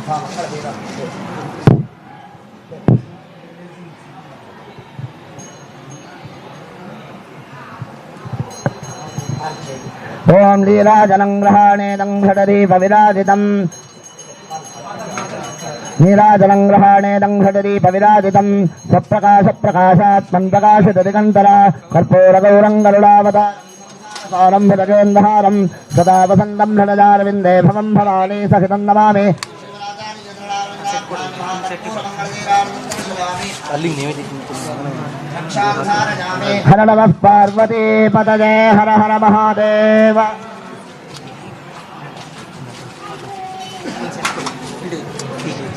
ओम लीलाजलं ग्रहाणेदं घटदीपविराजितम् नीलाजलं ग्रहाणेदं घटदीपविराजितम् स्वप्रकाशप्रकाशात्मन् प्रकाशितदिगन्तरा कर्पूरगौरं गरुडावतारं भजगेन्द्रहारं सदा वसन्तं धनजारविन्दे भवं भवानी सहितं नमामि। हर नमः पार्वती पतये हर हर महादेव।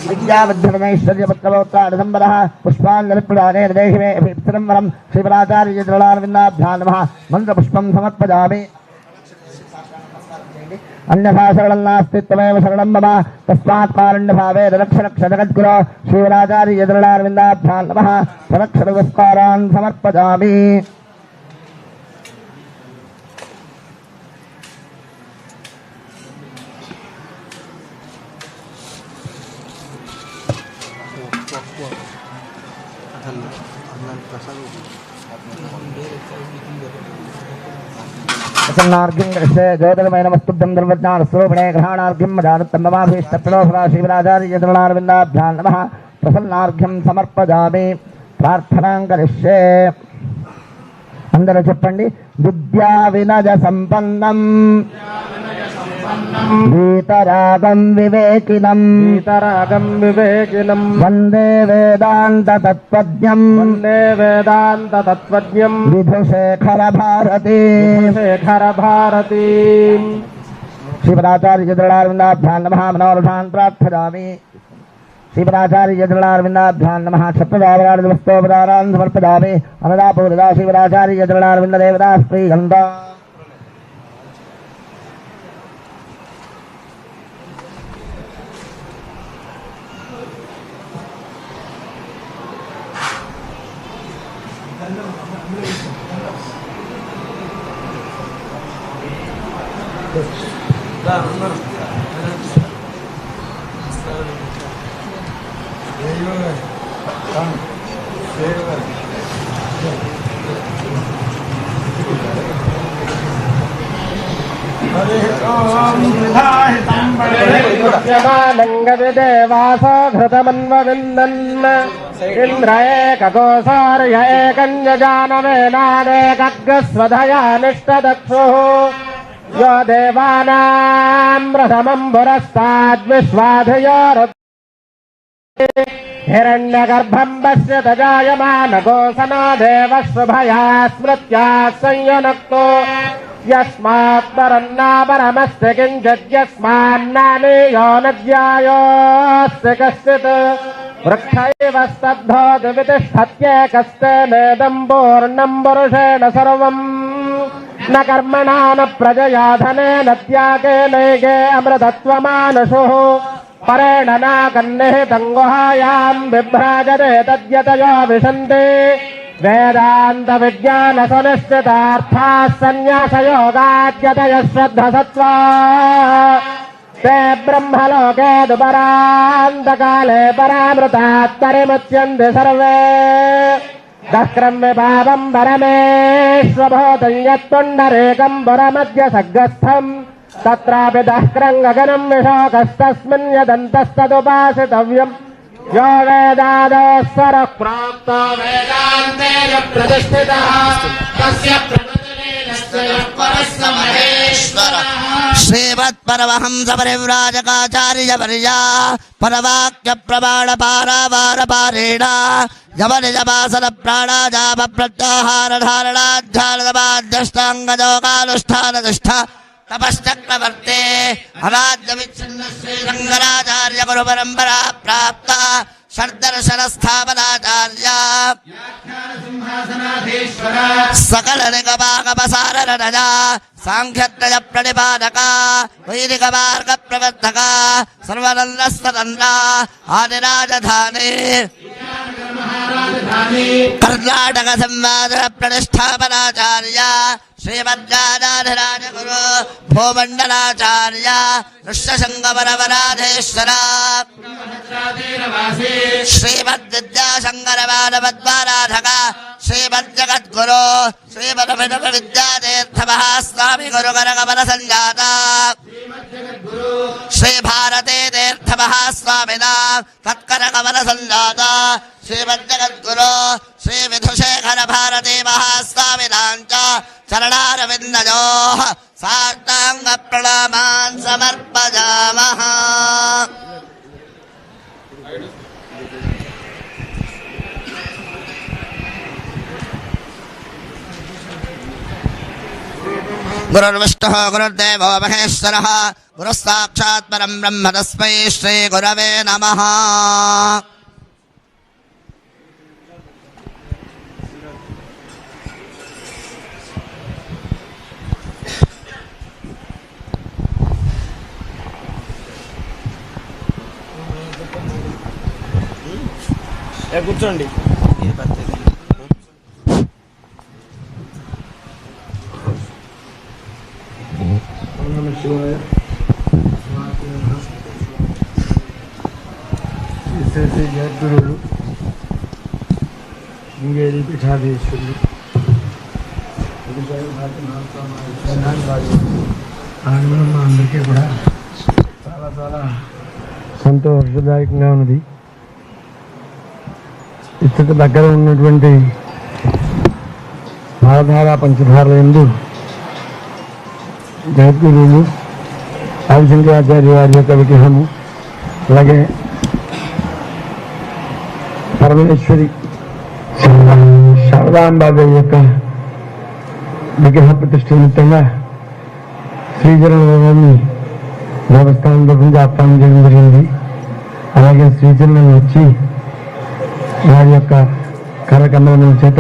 विद्यावद्धनैश्वर्यपत्रवोत्ताडसम्बरः पुष्पाञ्जलिप्रदानेन देहि मे अभिप्सिरम्बरं श्रीपराचार्यजलारविन्दाभ्यां नमः मन्त्रपुष्पं समर्पयामि। अन्यथा शरणं नास्ति त्वमेव शरणं मम तस्मात् कारुण्यभावेन रक्ष रक्ष जगद्गुरो श्रीपराचार्यजलारविन्दाभ्यां नमः प्रदक्षिणपुष्पारान् समर्पयामि। प्रसन्नार्घ्यं गृह्य ज्योतिर्मय नमस्तुभ्यं धर्मज्ञानस्वरूपिणे ग्रहाणार्घ्यं मदानत्तं ममाभीष्टप्रणोसरा श्रीपराचार्यजलारविन्दाभ्यां नमः प्रसन्नार्घ्यं समर्पयामि। प्रार्थनां करिष्ये అందరూ చెప్పండి। విద్యా వినయ సంపన్నం వీతరాగం వివేకినం వందే వేదాంత తత్వజ్ఞం విధుశేఖర భారతి శ్రీపరాచార్యజలారవిందాభ్యాం నమః మనోరథాన్ ప్రార్థయామి। श्रीपराचार्यजलारविन्दाभ्यां नमः क्षत्रदावरान् समर्पयामि। अनदापूर्वदा श्रीपराचार्यजलारविन्ददेवता श्रीगन्धा देवासो घृतमन्वविन्दन् इंद्र एककोसार्य एकञ्जजानवेनानेकग्रस्वधया निष्टदक्षुः यो देवानां प्रथमं पुरस्ताद्विश्वाधयो हिरण्यगर्भं पश्यत जायमानकोसनो देवशुभया स्मृत्या संयुनक्तो यस्मात् परन्नापरमस्य किञ्चित् यस्मान्नानीयो न ज्ञायोऽस्य कश्चित् वृक्ष इव स्तब्धो दिवितिष्ठत्येकस्तेनेदं पूर्णं पुरुषेण सर्वम् न कर्मणा न प्रजया धनेन त्यागेनैके अमृतत्वमानुषुः परेण नाकन्निहितं गुहायां बिभ्राजते तद्यतयो विशन्ति वेदांत विज्ञान सुनिश्चितार्थाः संन्यासयोगाद्यतयः श्रद्धसत्त्वा ते ब्रह्मलोके दुपरान्तकाले परामृतात् परिमुच्यन्ते सर्वे दक्रं विभावं परमेश्वभूतं यत्पुण्डरीकं पुरमद्य सग्रस्थम् तत्रापि दक्रं गगनं विशोकस्तस्मिन् यदन्तस्तदुपासितव्यम् यो वेदादोस्वरः प्राप्तो वेदान्ते प्रतिष्ठितः तस्य श्रीमत्परमहंस परिव्राजकाचार्यवर्या परवाक्य प्रमाण पारावारपारेण यमनिजमासन प्राणायाम प्रत्याहार धारणाध्यानदमाध्यष्टाङ्गयोगानुष्ठाननिष्ठ तपश्चक्रवर्ते अनाद्यविच्छिन्न श्रीरङ्गराचार्य गुरुपरम्परा प्राप्त षड्दर्शन स्थापनाचार्य सकल निगमागमसाररजा सांख्यत्रय प्रणिपादक वैदिक मार्ग प्रवर्तक सर्वानन्दस्तनन्द आदिराजधानी कर्नाटक संवाद प्रतिष्ठापनाचार्य श्रीमद्गादाधिराज गुरु भूमण्डलाचार्य ऋष्यशङ्करवराधेश्वर श्रीमद्विद्याशङ्करमानवद्वाराधक श्रीमज्जगद्गुरो श्रीमदविद्यातीर्थमहास्वामी गुरुगणकमलसञ्जाता श्रीभारते तीर्थमहास्वामिना तत्करकमलसञ्जाता श्रीमज्जगद्गुरो श्रीविधुशेखर भारती महास्वामिनाञ्च चरणारविन्दयोः साष्टाङ्गप्रणामान् समर्पयामः। गुरुर्विष्णुः गुरुर्देवो महेश्वरः गुरुस्साक्षात् परं ब्रह्म तस्मै श्रीगुरवे नमः। కూర్చోండి. జగద్గురువులు శృంగేరి పీఠాధీశ్వరులు ఆగమనం మా అందరికీ కూడా చాలా చాలా సంతోషదాయకంగా ఉన్నది. ఇచ్చట దగ్గర ఉన్నటువంటి భారధార పంచధార ఎందు జగద్గురువులు ఆదిశంకరాచార్య వారి యొక్క విగ్రహము, అలాగే పరమేశ్వరి శారదాంబాదేవి యొక్క విగ్రహ ప్రతిష్ట నిమిత్తంగా శ్రీజనులని దేవస్థానం గురించి ఆహ్వానం చేయడం జరిగింది. అలాగే శ్రీజనులను వచ్చి వారి యొక్క కార్యక్రమాల చేత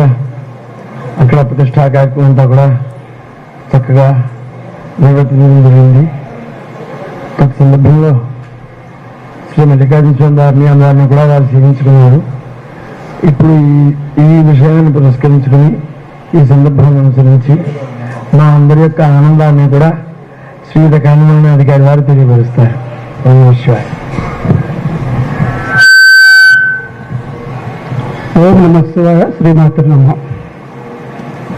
అక్కడ ప్రతిష్టా కార్యక్రమం అంతా కూడా చక్కగా నిర్వర్తించడం జరిగింది. ప్రతి సందర్భంలో శ్రీ మల్లికార్జున వారిని అందరినీ కూడా వారు సేవించుకున్నారు. ఇప్పుడు ఈ విషయాన్ని పురస్కరించుకుని ఈ సందర్భాన్ని అనుసరించి మా అందరి యొక్క ఆనందాన్ని కూడా శ్రీయుత కానిమల్ని అధికారి వారు తెలియపరుస్తారు. ఓం నమ శివాయ. శ్రీమాతృ నమః.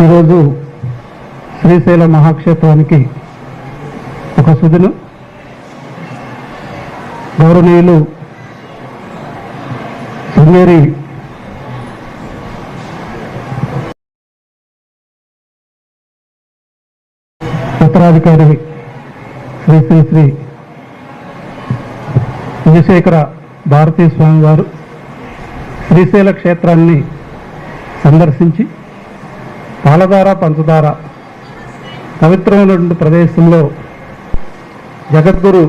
ఈరోజు శ్రీశైల మహాక్షేత్రానికి ఒక సుదినం. గౌరవనీయులు శృంగేరి ఉత్తరాధికారి శ్రీ శ్రీ శ్రీ విజయశేఖర భారతీ స్వామి వారు శ్రీశైల క్షేత్రాన్ని సందర్శించి పాలధార పంచదార పవిత్రమైనటువంటి ప్రదేశంలో జగద్గురు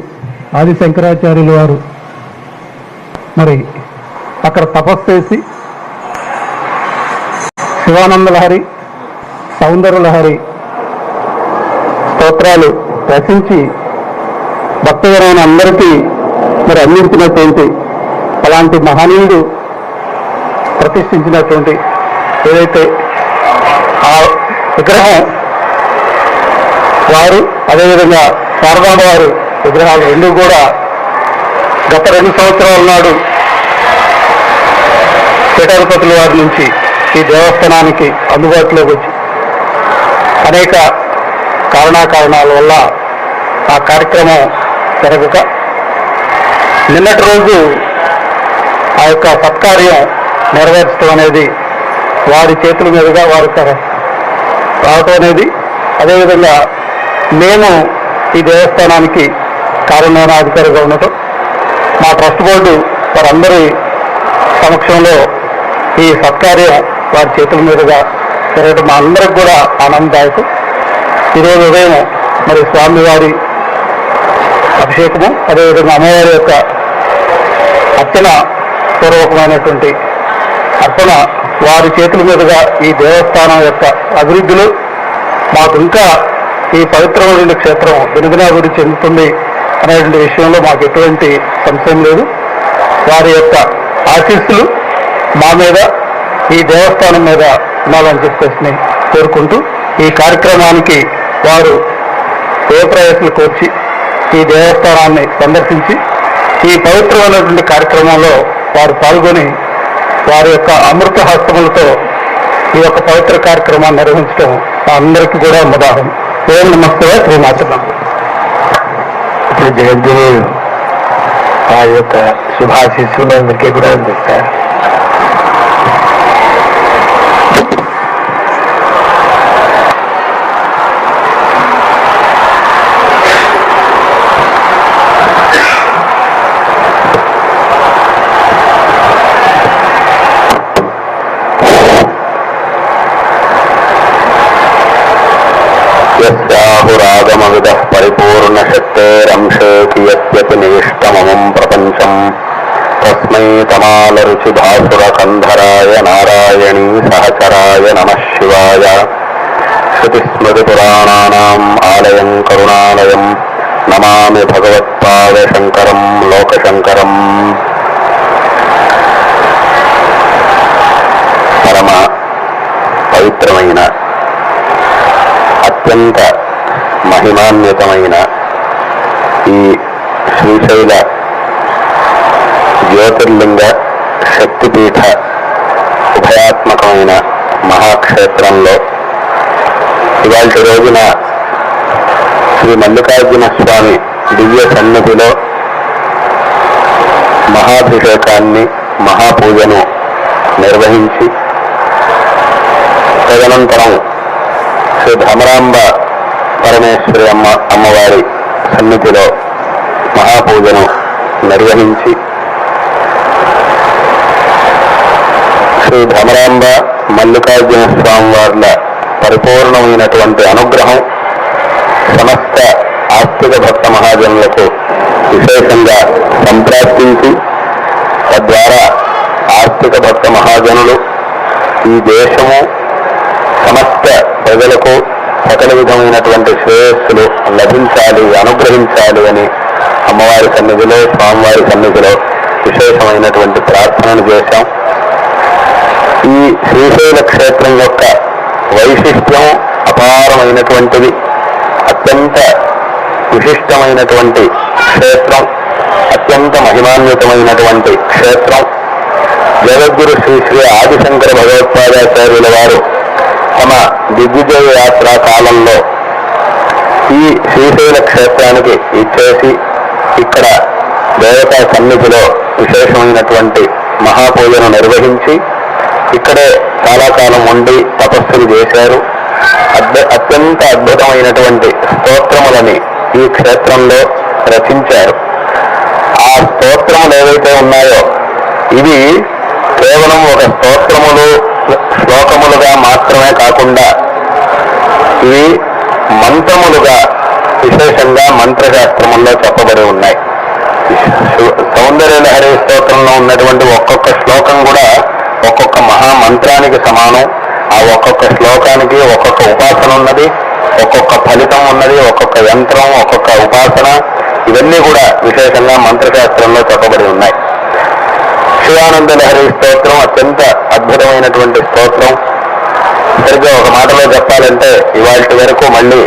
ఆదిశంకరాచార్యుల వారు మరి అక్కడ తపస్సు చేసి శివానంద లహరి, సౌందర్య లహరి స్తోత్రాలు రచించి భక్తజనైన అందరికీ మరి అందించినటువంటి అలాంటి మహనీయుడు ప్రతిష్ఠించినటువంటి ఏదైతే ఆ విగ్రహం వారు, అదేవిధంగా శారదాంబ వారి విగ్రహాలు రెండు కూడా గత 2 సంవత్సరాల నాడు పీఠాధిపతుల వారి నుంచి ఈ దేవస్థానానికి అందుబాటులోకి వచ్చి అనేక కారణాల వల్ల ఆ కార్యక్రమం జరగక నిన్నటి రోజు ఆ యొక్క సత్కార్యం నెరవేర్చడం అనేది వారి చేతుల మీదుగా వారి రావటం అనేది, అదేవిధంగా మేము ఈ దేవస్థానానికి కార్యనిర్వహణాధికారిగా ఉండటం, మా ట్రస్ట్ బోర్డు వారందరి సమక్షంలో ఈ సత్కార్యం వారి చేతుల మీదుగా జరగడం మా అందరికి కూడా ఆనందదాయకం. ఈరోజు ఉదయం మరి స్వామివారి అభిషేకము, అదేవిధంగా అమ్మవారి యొక్క అర్చన పూర్వకమైనటువంటి అర్పణ వారి చేతుల మీదుగా ఈ దేవస్థానం యొక్క అభివృద్ధిలో మాకు ఇంకా ఈ పవిత్రమైన క్షేత్రం దినదినాభివృద్ధి చెందుతుంది అనేటువంటి విషయంలో మాకు ఎటువంటి సంశయం లేదు. వారి యొక్క ఆశీస్సులు మా మీద, ఈ దేవస్థానం మీద ఉండాలని చెప్పేసి కోరుకుంటూ ఈ కార్యక్రమానికి వారు ఏ ప్రయత్నాలు కోర్చి ఈ దేవస్థానాన్ని సందర్శించి ఈ పవిత్రమైనటువంటి కార్యక్రమంలో వారు పాల్గొని వారి యొక్క అమృత హస్తములతో ఈ యొక్క పవిత్ర కార్యక్రమాన్ని నిర్వహించడం అందరికీ కూడా ఉదాహరణ. ఓం నమస్తే శ్రీమాతృ. ఇప్పుడు జగద్గురు ఆ యొక్క శుభాశీస్సులు అందరికీ కూడా అందిస్తారు. యస్యాహురాగమవిద పరిపూర్ణశక్తేరంశే కియత్యపి నివిష్టమమం ప్రపంచం తస్మై తమాలరుచిభాసురకంధరాయ నారాయణీ సహచరాయ నమః శివాయ. శృతిస్మృతిపురాణానాం ఆలయం కరుణాలయం నమామి భగవత్పాదశంకరం లోకశంకరం. పరమ పవిత్రమైన అత్యంత మహిమాన్వితమైన ఈ శ్రీశైల జ్యోతిర్లింగ శక్తిపీఠ ఉభయాత్మకమైన మహాక్షేత్రంలో ఇవాళ రోజున శ్రీ మల్లికార్జున స్వామి దివ్య సన్నిధిలో మహాభిషేకాన్ని మహాపూజను నిర్వహించి తదనంతరం శ్రీ భ్రమరాంబ పరమేశ్వరి అమ్మవారి సన్నిధిలో మహాపూజను నిర్వహించి శ్రీ భ్రమరాంబ మల్లికార్జున స్వామి వార్ల పరిపూర్ణమైనటువంటి అనుగ్రహం సమస్త ఆస్తిక భక్త మహాజనులకు విశేషంగా సంప్రాప్తించి తద్వారా ఆస్తిక భక్త మహాజనులు ఈ దేశము సమస్త ప్రజలకు సకల విధమైనటువంటి శ్రేయస్సులు లభించాలి, అనుగ్రహించాలి అని అమ్మవారి సన్నిధిలో స్వామివారి సన్నిధిలో విశేషమైనటువంటి ప్రార్థనలు చేశాం. ఈ శ్రీశైల క్షేత్రం యొక్క వైశిష్ట్యం అపారమైనటువంటిది. అత్యంత విశిష్టమైనటువంటి క్షేత్రం, అత్యంత మహిమాన్వితమైనటువంటి క్షేత్రం. జగద్గురు శ్రీ శ్రీ ఆదిశంకర భగవత్పాదాచార్యుల వారు తమ దిగ్విజయ యాత్ర కాలంలో ఈ శ్రీశైల క్షేత్రానికి ఇచ్చేసి ఇక్కడ దేవతా సన్నిధిలో విశేషమైనటువంటి మహాపూజను నిర్వహించి ఇక్కడే చాలా కాలం ఉండి తపస్సులు చేశారు. అత్యంత అద్భుతమైనటువంటి స్తోత్రములని ఈ క్షేత్రంలో రచించారు. ఆ స్తోత్రములు ఏవైతే ఉన్నాయో ఇవి కేవలం ఒక స్తోత్రములు శ్లోకములుగా మాత్రమే కాకుండా ఇవి మంత్రములుగా విశేషంగా మంత్రశాస్త్రముల్లో చెప్పబడి ఉన్నాయి. సౌందర్యలహరి స్తోత్రంలో ఉన్నటువంటి ఒక్కొక్క శ్లోకం కూడా ఒక్కొక్క మహామంత్రానికి సమానం. ఆ ఒక్కొక్క శ్లోకానికి ఒక్కొక్క ఉపాసన ఉన్నది, ఒక్కొక్క ఫలితం ఉన్నది, ఒక్కొక్క యంత్రం, ఒక్కొక్క ఉపాసన, ఇవన్నీ కూడా విశేషంగా మంత్రశాస్త్రంలో చెప్పబడి ఉన్నాయి. శివానంద లహరి స్తోత్రం అత్యంత అద్భుతమైనటువంటి స్తోత్రం. సరిగ్గా ఒక మాటలో చెప్పాలంటే ఇవాళ వరకు మళ్ళీ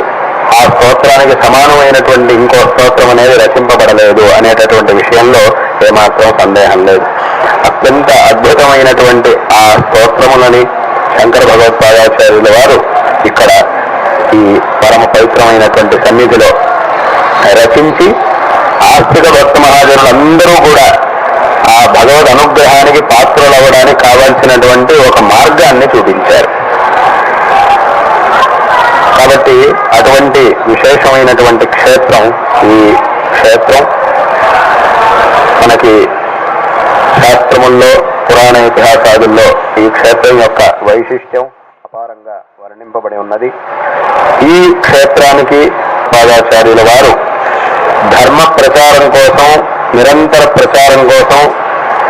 ఆ స్తోత్రానికి సమానమైనటువంటి ఇంకో స్తోత్రం అనేది రచింపబడలేదు అనేటటువంటి విషయంలో ఏమాత్రం సందేహం లేదు. అత్యంత అద్భుతమైనటువంటి ఆ స్తోత్రములని శంకర భగవత్పాదాచార్యుల వారు ఇక్కడ ఈ పరమ పవిత్రమైనటువంటి సన్నిధిలో రచించి ఆస్తిక భక్త మహాజనులందరూ కూడా ఆ భగవద్ అనుగ్రహానికి పాత్రలు అవ్వడానికి కావాల్సినటువంటి ఒక మార్గాన్ని చూపించారు. కాబట్టి అటువంటి విశేషమైనటువంటి క్షేత్రం ఈ క్షేత్రం మనకి శాస్త్రముల్లో పురాణ ఇతిహాసాదుల్లో ఈ క్షేత్రం యొక్క వైశిష్ట్యం అపారంగా వర్ణింపబడి ఉన్నది. ఈ క్షేత్రానికి పాదాచార్యుల వారు ధర్మ ప్రచారం కోసం, నిరంతర ప్రచారం కోసం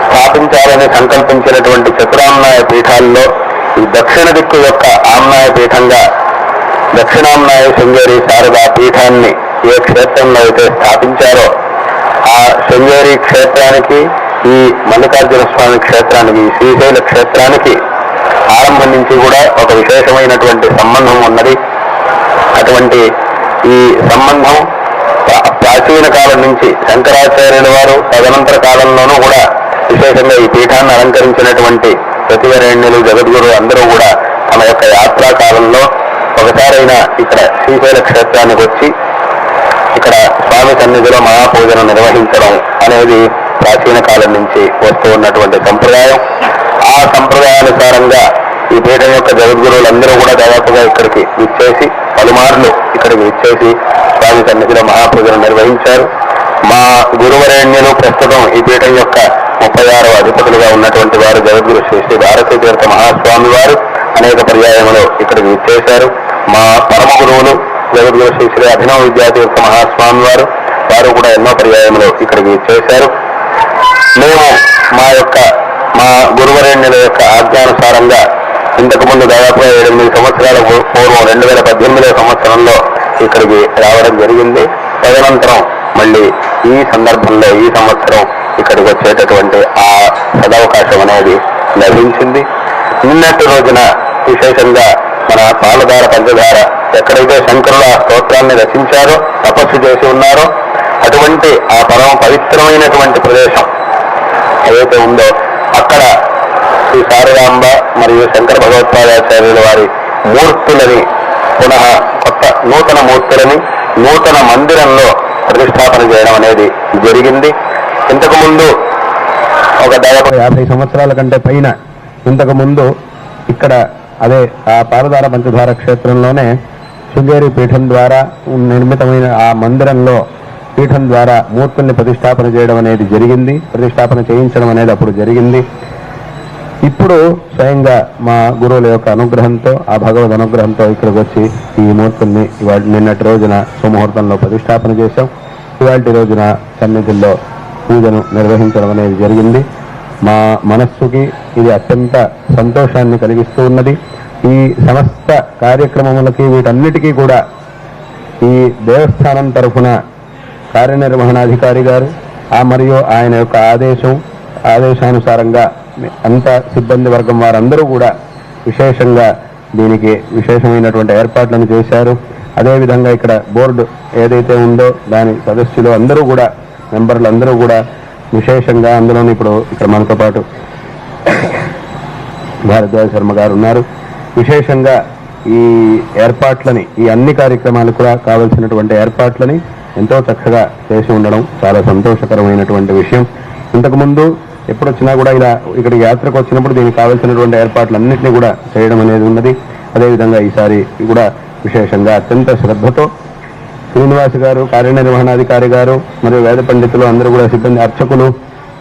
స్థాపించాలని సంకల్పించినటువంటి చతురామ్నాయ పీఠాల్లో ఈ దక్షిణ దిక్కు యొక్క ఆమ్నాయ పీఠంగా దక్షిణామ్నాయ శృంగేరి శారదా పీఠాన్ని ఏ క్షేత్రంలో అయితే స్థాపించారో ఆ శృంగేరి క్షేత్రానికి, ఈ మల్లికార్జున స్వామి క్షేత్రానికి, ఈ శ్రీశైల క్షేత్రానికి ఆరంభం నుంచి కూడా ఒక విశేషమైనటువంటి సంబంధం ఉన్నది. అటువంటి ఈ సంబంధం ప్రాచీన కాలం నుంచి శంకరాచార్యుల వారు తదనంతర కాలంలోనూ కూడా విశేషంగా ఈ పీఠాన్ని అలంకరించినటువంటి ప్రతివరేణ్యులు జగద్గురు అందరూ కూడా తమ యొక్క యాత్రా కాలంలో ఒకసారైనా ఇక్కడ శ్రీశైల క్షేత్రానికి వచ్చి ఇక్కడ స్వామి సన్నిధిలో మహాపూజను నిర్వహించడం అనేది ప్రాచీన కాలం నుంచి వస్తూ ఉన్నటువంటి సంప్రదాయం. ఆ సంప్రదాయానుసారంగా ఈ పీఠం యొక్క జగద్గురువులందరూ కూడా దాదాపుగా ఇక్కడికి విచ్చేసి పలుమార్లు ఇక్కడికి విచ్చేసి స్వామి సన్నిధిలో మహాపూజను నిర్వహించారు. మా గురువరేణ్యులు ప్రస్తుతం ఈ పీఠం యొక్క 36వ అధిపతులుగా ఉన్నటువంటి వారు జగద్గురు శ్రీ శ్రీ భారతీ తీర్థ మహాస్వామి వారు అనేక పర్యాయములు ఇక్కడికి విచ్చేశారు. మా పరమ గురువులు జగద్గురు శ్రీ శ్రీ అభినవ విద్యాతీర్థ మహాస్వామి వారు కూడా ఎన్నో పర్యాయములు ఇక్కడికి విచ్చేశారు. మేము మా గురువరేణ్యుల యొక్క ఆజ్ఞానుసారంగా ఇంతకుముందు దాదాపుగా 7-8 సంవత్సరాల పూర్వం 2018 సంవత్సరంలో ఇక్కడికి రావడం జరిగింది. తదనంతరం మళ్ళీ ఈ సందర్భంలో ఈ సంవత్సరం ఇక్కడికి వచ్చేటటువంటి ఆ సదవకాశం అనేది లభించింది. నిన్నటి రోజున విశేషంగా మన పాలధార పంచదార ఎక్కడైతే శంకరులు ఆ స్తోత్రాన్ని రచించారో తపస్సు చేసి ఉన్నారో అటువంటి ఆ పరమ పవిత్రమైనటువంటి ప్రదేశం ఏదైతే ఉందో అక్కడ శ్రీ శారదాంబ మరియు శంకర భగవత్పాదాచార్యుల వారి మూర్తులని పునః కొత్త నూతన మూర్తులని నూతన మందిరంలో ప్రతిష్టాపన చేయడం అనేది జరిగింది. ఇంతకు ముందు ఒక దాదాపు 50 సంవత్సరాల కంటే పైన ఇంతకు ముందు ఇక్కడ అదే ఆ పాలధార పంచదార క్షేత్రంలోనే శృంగేరి పీఠం ద్వారా నిర్మితమైన ఆ మందిరంలో పీఠం ద్వారా మూర్తుల్ని ప్రతిష్టాపన చేయడం అనేది జరిగింది. ప్రతిష్టాపన చేయించడం అనేది అప్పుడు జరిగింది. ఇప్పుడు స్వయంగా మా గురువుల యొక్క అనుగ్రహంతో ఆ భగవద్ అనుగ్రహంతో ఇక్కడికి వచ్చి ఈ మూర్తుల్ని నిన్నటి రోజున సుముహూర్తంలో ప్రతిష్టాపన చేశాం. ఇవాళ రోజున సన్నిధుల్లో పూజను నిర్వహించడం అనేది జరిగింది. మా మనస్సుకి ఇది అత్యంత సంతోషాన్ని కలిగిస్తూ ఉన్నది. ఈ సమస్త కార్యక్రమములకి వీటన్నిటికీ కూడా ఈ దేవస్థానం తరఫున కార్యనిర్వహణాధికారి గారు మరియు ఆయన యొక్క ఆదేశానుసారంగా అంత సిబ్బంది వర్గం వారందరూ కూడా విశేషంగా దీనికి విశేషమైనటువంటి ఏర్పాట్లను చేశారు. అదేవిధంగా ఇక్కడ బోర్డు ఏదైతే ఉందో దాని సదస్సులు అందరూ కూడా మెంబర్లు అందరూ కూడా విశేషంగా అందులోని ఇప్పుడు ఇక్కడ మనతో పాటు భారద్వాజ శర్మ గారు ఉన్నారు. విశేషంగా ఈ ఏర్పాట్లని ఈ అన్ని కార్యక్రమాలు కూడా కావలసినటువంటి ఏర్పాట్లని ఎంతో చక్కగా చేసి ఉండడం చాలా సంతోషకరమైనటువంటి విషయం. ఇంతకుముందు ఎప్పుడొచ్చినా కూడా ఇలా ఇక్కడికి యాత్రకు వచ్చినప్పుడు దీనికి కావాల్సినటువంటి ఏర్పాట్లన్నింటినీ కూడా చేయడం అనేది ఉన్నది. అదేవిధంగా ఈసారి కూడా విశేషంగా అత్యంత శ్రద్ధతో శ్రీనివాస్ గారు కార్యనిర్వహణాధికారి గారు మరియు వేద పండితులు అందరూ కూడా సిబ్బంది అర్చకులు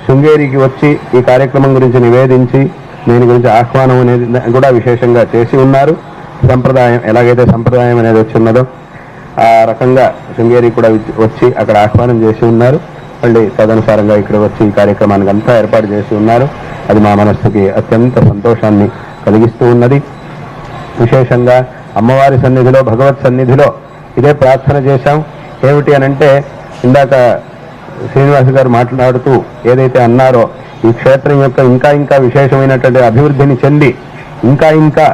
శృంగేరికి వచ్చి ఈ కార్యక్రమం గురించి నివేదించి దీని గురించి ఆహ్వానం అనేది కూడా విశేషంగా చేసి ఉన్నారు. సంప్రదాయం ఎలాగైతే సంప్రదాయం అనేది వచ్చి ఉన్నదో ఆ రకంగా శృంగేరి కూడా వచ్చి అక్కడ ఆహ్వానం చేసి ఉన్నారు. మళ్ళీ తదనుసారంగా ఇక్కడ వచ్చి ఈ కార్యక్రమానికి అంతా ఏర్పాటు చేసి ఉన్నారు. అది మా మనస్సుకి అత్యంత సంతోషాన్ని కలిగిస్తూ ఉన్నది. విశేషంగా అమ్మవారి సన్నిధిలో భగవత్ సన్నిధిలో ఇదే ప్రార్థన చేశాం. ఏమిటి అనంటే ఇందాక శ్రీనివాస్ గారు మాట్లాడుతూ ఏదైతే అన్నారో ఈ క్షేత్రం యొక్క ఇంకా విశేషమైనటువంటి అభివృద్ధిని చెంది ఇంకా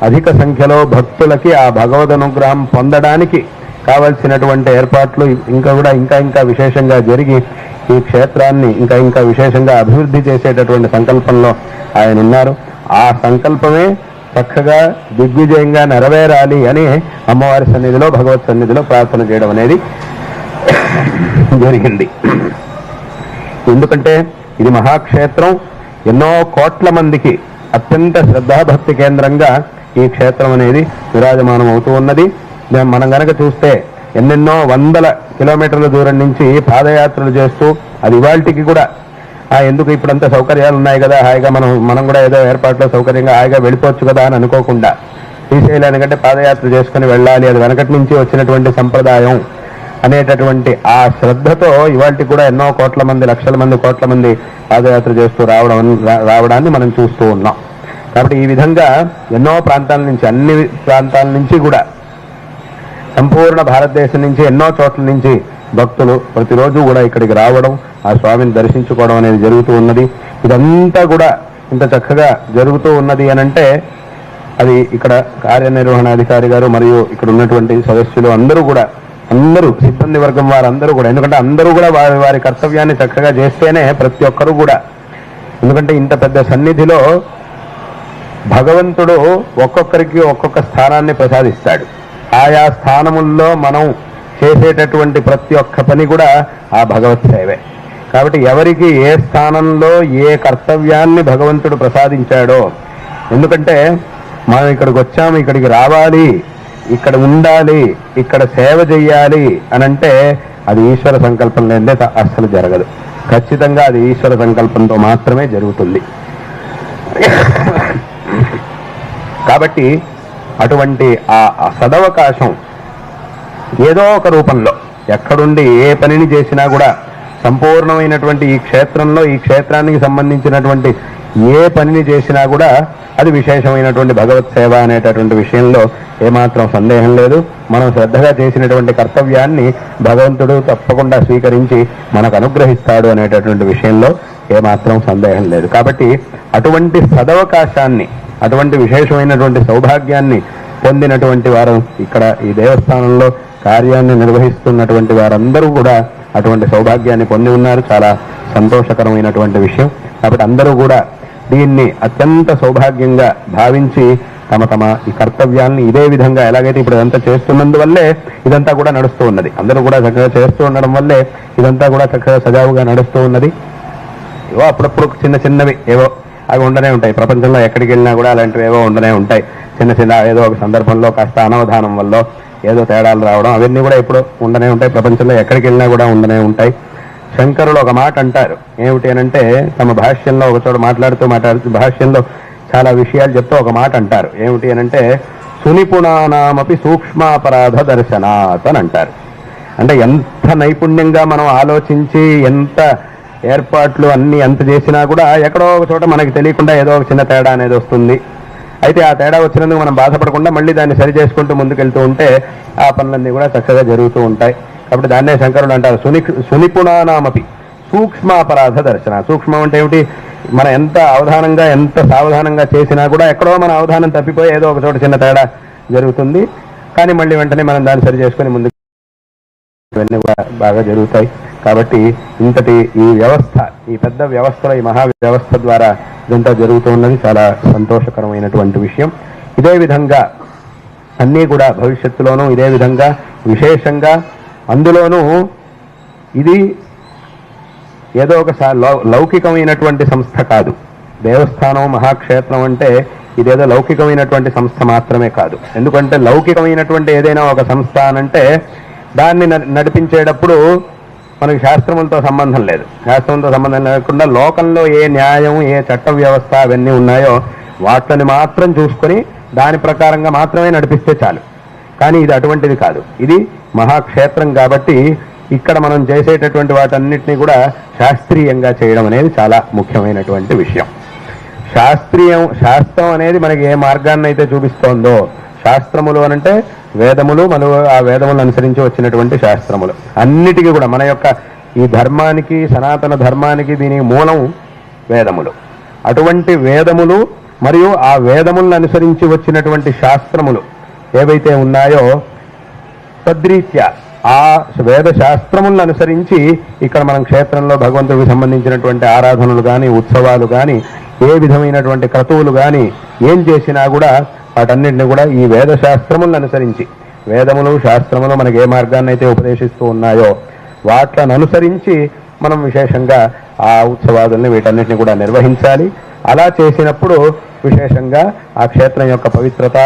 అధిక సంఖ్యలో భక్తులకి ఆ భగవద్ అనుగ్రహం పొందడానికి కావలసినటువంటి ఏర్పాట్లు ఇంకా విశేషంగా జరిగి ఈ క్షేత్రాన్ని ఇంకా విశేషంగా అభివృద్ధి చేసేటటువంటి సంకల్పంలో ఆయన ఉన్నారు. ఆ సంకల్పమే చక్కగా దిగ్విజయంగా నెరవేరాలి అని అమ్మవారి సన్నిధిలో భగవత్ సన్నిధిలో ప్రార్థన చేయడం అనేది జరిగింది. ఎందుకంటే ఇది మహాక్షేత్రం, ఎన్నో కోట్ల మందికి అత్యంత శ్రద్ధాభక్తి కేంద్రంగా ఈ క్షేత్రం అనేది విరాజమానం అవుతూ ఉన్నది. మనం గనక చూస్తే ఎన్నెన్నో వందల కిలోమీటర్ల దూరం నుంచి పాదయాత్రలు చేస్తూ అది ఇవాళకి కూడా ఎందుకు ఇప్పుడంతా సౌకర్యాలు ఉన్నాయి కదా హాయిగా మనం కూడా ఏదో ఏర్పాట్లో సౌకర్యంగా హాయిగా వెళ్ళిపోవచ్చు కదా అని అనుకోకుండా శ్రీశైలానికంటే పాదయాత్ర చేసుకుని వెళ్ళాలి, అది వెనకటి నుంచి వచ్చినటువంటి సంప్రదాయం అనేటటువంటి ఆ శ్రద్ధతో ఇవాళకి కూడా ఎన్నో కోట్ల మంది లక్షల మంది కోట్ల మంది పాదయాత్ర చేస్తూ రావడాన్ని మనం చూస్తూ ఉన్నాం. కాబట్టి ఈ విధంగా ఎన్నో ప్రాంతాల నుంచి అన్ని ప్రాంతాల నుంచి కూడా సంపూర్ణ భారతదేశం నుంచి ఎన్నో చోట్ల నుంచి భక్తులు ప్రతిరోజు కూడా ఇక్కడికి రావడం ఆ స్వామిని దర్శించుకోవడం అనేది జరుగుతూ ఉన్నది. ఇదంతా కూడా ఇంత చక్కగా జరుగుతూ ఉన్నది అనంటే అది ఇక్కడ కార్యనిర్వహణాధికారి గారు మరియు ఇక్కడ ఉన్నటువంటి సదస్సులు అందరూ కూడా అందరూ సిబ్బంది వర్గం వారందరూ కూడా, ఎందుకంటే అందరూ కూడా వారి వారి కర్తవ్యాన్ని చక్కగా చేస్తేనే ప్రతి ఒక్కరూ కూడా, ఎందుకంటే ఇంత పెద్ద సన్నిధిలో భగవంతుడు ఒక్కొక్కరికి ఒక్కొక్క స్థానాన్ని ప్రసాదిస్తాడు. ఆయా స్థానముల్లో మనం చేసేటటువంటి ప్రతి ఒక్క పని కూడా ఆ భగవత్ సేవే. కాబట్టి ఎవరికి ఏ స్థానంలో ఏ కర్తవ్యాన్ని భగవంతుడు ప్రసాదించాడో, ఎందుకంటే మనం ఇక్కడికి వచ్చాము, ఇక్కడికి రావాలి, ఇక్కడ ఉండాలి, ఇక్కడ సేవ చెయ్యాలి అని అంటే అది ఈశ్వర సంకల్పం లేదే అస్సలు జరగదు. ఖచ్చితంగా అది ఈశ్వర సంకల్పంతో మాత్రమే జరుగుతుంది. కాబట్టి అటువంటి ఆ సదవకాశం ఏదో ఒక రూపంలో ఎక్కడుండి ఏ పనిని చేసినా కూడా సంపూర్ణమైనటువంటి ఈ క్షేత్రంలో, ఈ క్షేత్రానికి సంబంధించినటువంటి ఏ పనిని చేసినా కూడా అది విశేషమైనటువంటి భగవత్ సేవ అనేటటువంటి విషయంలో ఏమాత్రం సందేహం లేదు. మనం శ్రద్ధగా చేసినటువంటి కర్తవ్యాన్ని భగవంతుడు తప్పకుండా స్వీకరించి మనకు అనుగ్రహిస్తాడు అనేటటువంటి విషయంలో ఏమాత్రం సందేహం లేదు. కాబట్టి అటువంటి సదవకాశాన్ని, అటువంటి విశేషమైనటువంటి సౌభాగ్యాన్ని పొందినటువంటి వారు ఇక్కడ ఈ దేవస్థానంలో కార్యాన్ని నిర్వహిస్తున్నటువంటి వారందరూ కూడా అటువంటి సౌభాగ్యాన్ని పొంది ఉన్నారు. చాలా సంతోషకరమైనటువంటి విషయం. కాబట్టి అందరూ కూడా దీన్ని అత్యంత సౌభాగ్యంగా భావించి తమ తమ ఈ కర్తవ్యాన్ని ఇదే విధంగా ఎలాగైతే ఇప్పుడు ఇదంతా చేస్తున్నందువల్లే ఇదంతా కూడా నడుస్తూ ఉన్నది. అందరూ కూడా చక్కగా చేస్తూ ఉండడం వల్లే ఇదంతా కూడా చక్కగా సజావుగా నడుస్తూ ఉన్నది. ఏవో అప్పుడప్పుడు చిన్న చిన్నవి ఏవో అవి ఉండనే ఉంటాయి. ప్రపంచంలో ఎక్కడికి వెళ్ళినా కూడా అలాంటివి ఏవో ఉండనే ఉంటాయి. చిన్న చిన్న ఏదో ఒక సందర్భంలో కాస్త అనవధానం వల్ల ఏదో తేడాలు రావడం అవన్నీ కూడా ఇప్పుడు ఉండనే ఉంటాయి. ప్రపంచంలో ఎక్కడికి వెళ్ళినా కూడా ఉండనే ఉంటాయి. శంకరులు ఒక మాట అంటారు, ఏమిటి అనంటే తమ భాష్యంలో ఒక చోట మాట్లాడుతూ భాష్యంలో చాలా విషయాలు చెప్తూ ఒక మాట అంటారు. ఏమిటి అనంటే సునిపుణానామపి సూక్ష్మాపరాధ దర్శనాత్ అని అంటారు. అంటే ఎంత నైపుణ్యంగా మనం ఆలోచించి ఎంత ఏర్పాట్లు అన్ని ఎంత చేసినా కూడా ఎక్కడో ఒక చోట మనకి తెలియకుండా ఏదో ఒక చిన్న తేడా అనేది వస్తుంది. అయితే ఆ తేడా వచ్చినందుకు మనం బాధపడకుండా మళ్ళీ దాన్ని సరి చేసుకుంటూ ముందుకెళ్తూ ఉంటే ఆ పనులన్నీ కూడా చక్కగా జరుగుతూ ఉంటాయి. కాబట్టి దాన్నే శంకరుడు అంటారు సునిపుణానామపి సూక్ష్మాపరాధ దర్శన. సూక్ష్మం అంటే ఏమిటి? మనం ఎంత అవధానంగా ఎంత సావధానంగా చేసినా కూడా ఎక్కడో మన అవధానం తప్పిపోయి ఏదో ఒక చోట చిన్న తేడా జరుగుతుంది. కానీ మళ్ళీ వెంటనే మనం దాన్ని సరి చేసుకుని ముందుకు ఇవన్నీ కూడా బాగా జరుగుతాయి. కాబట్టి ఇంతటి ఈ వ్యవస్థ, ఈ పెద్ద వ్యవస్థలో, ఈ మహా వ్యవస్థ ద్వారా ఇదంతా జరుగుతూ ఉన్నది. చాలా సంతోషకరమైనటువంటి విషయం. ఇదే విధంగా అన్నీ కూడా భవిష్యత్తులోనూ ఇదే విధంగా విశేషంగా, అందులోనూ ఇది ఏదో ఒక లౌకికమైనటువంటి సంస్థ కాదు. దేవస్థానం మహాక్షేత్రం అంటే ఇదేదో లౌకికమైనటువంటి సంస్థ మాత్రమే కాదు. ఎందుకంటే లౌకికమైనటువంటి ఏదైనా ఒక సంస్థ అనంటే దాన్ని నడిపించేటప్పుడు మనకి శాస్త్రములతో సంబంధం లేదు. శాస్త్రంతో సంబంధం లేకుండా లోకంలో ఏ న్యాయం, ఏ చట్ట వ్యవస్థ అవన్నీ ఉన్నాయో వాటిని మాత్రం చూసుకొని దాని ప్రకారంగా మాత్రమే నడిపిస్తే చాలు. కానీ ఇది అటువంటిది కాదు. ఇది మహాక్షేత్రం కాబట్టి ఇక్కడ మనం చేసేటటువంటి వాటన్నిటినీ కూడా శాస్త్రీయంగా చేయడం అనేది చాలా ముఖ్యమైనటువంటి విషయం. శాస్త్రం అనేది మనకి ఏ మార్గాన్ని అయితే చూపిస్తోందో, శాస్త్రములు అనంటే వేదములు, మనం ఆ వేదములను అనుసరించి వచ్చినటువంటి శాస్త్రములు అన్నిటికీ కూడా మన యొక్క ఈ ధర్మానికి, సనాతన ధర్మానికి దీనికి మూలం వేదములు. అటువంటి వేదములు మరియు ఆ వేదములను అనుసరించి వచ్చినటువంటి శాస్త్రములు ఏవైతే ఉన్నాయో తద్రీత్యా ఆ వేద శాస్త్రములను అనుసరించి ఇక్కడ మనం క్షేత్రంలో భగవంతుడికి సంబంధించినటువంటి ఆరాధనలు కానీ, ఉత్సవాలు కానీ, ఏ విధమైనటువంటి క్రతువులు కానీ ఏం చేసినా కూడా వాటన్నింటినీ కూడా ఈ వేద శాస్త్రములను అనుసరించి, వేదములు శాస్త్రములు మనకి ఏ మార్గాన్ని అయితే ఉపదేశిస్తూ ఉన్నాయో వాటిని అనుసరించి మనం విశేషంగా ఆ ఉత్సవాదుల్ని వీటన్నిటిని కూడా నిర్వహించాలి. అలా చేసినప్పుడు విశేషంగా ఆ క్షేత్రం యొక్క పవిత్రత,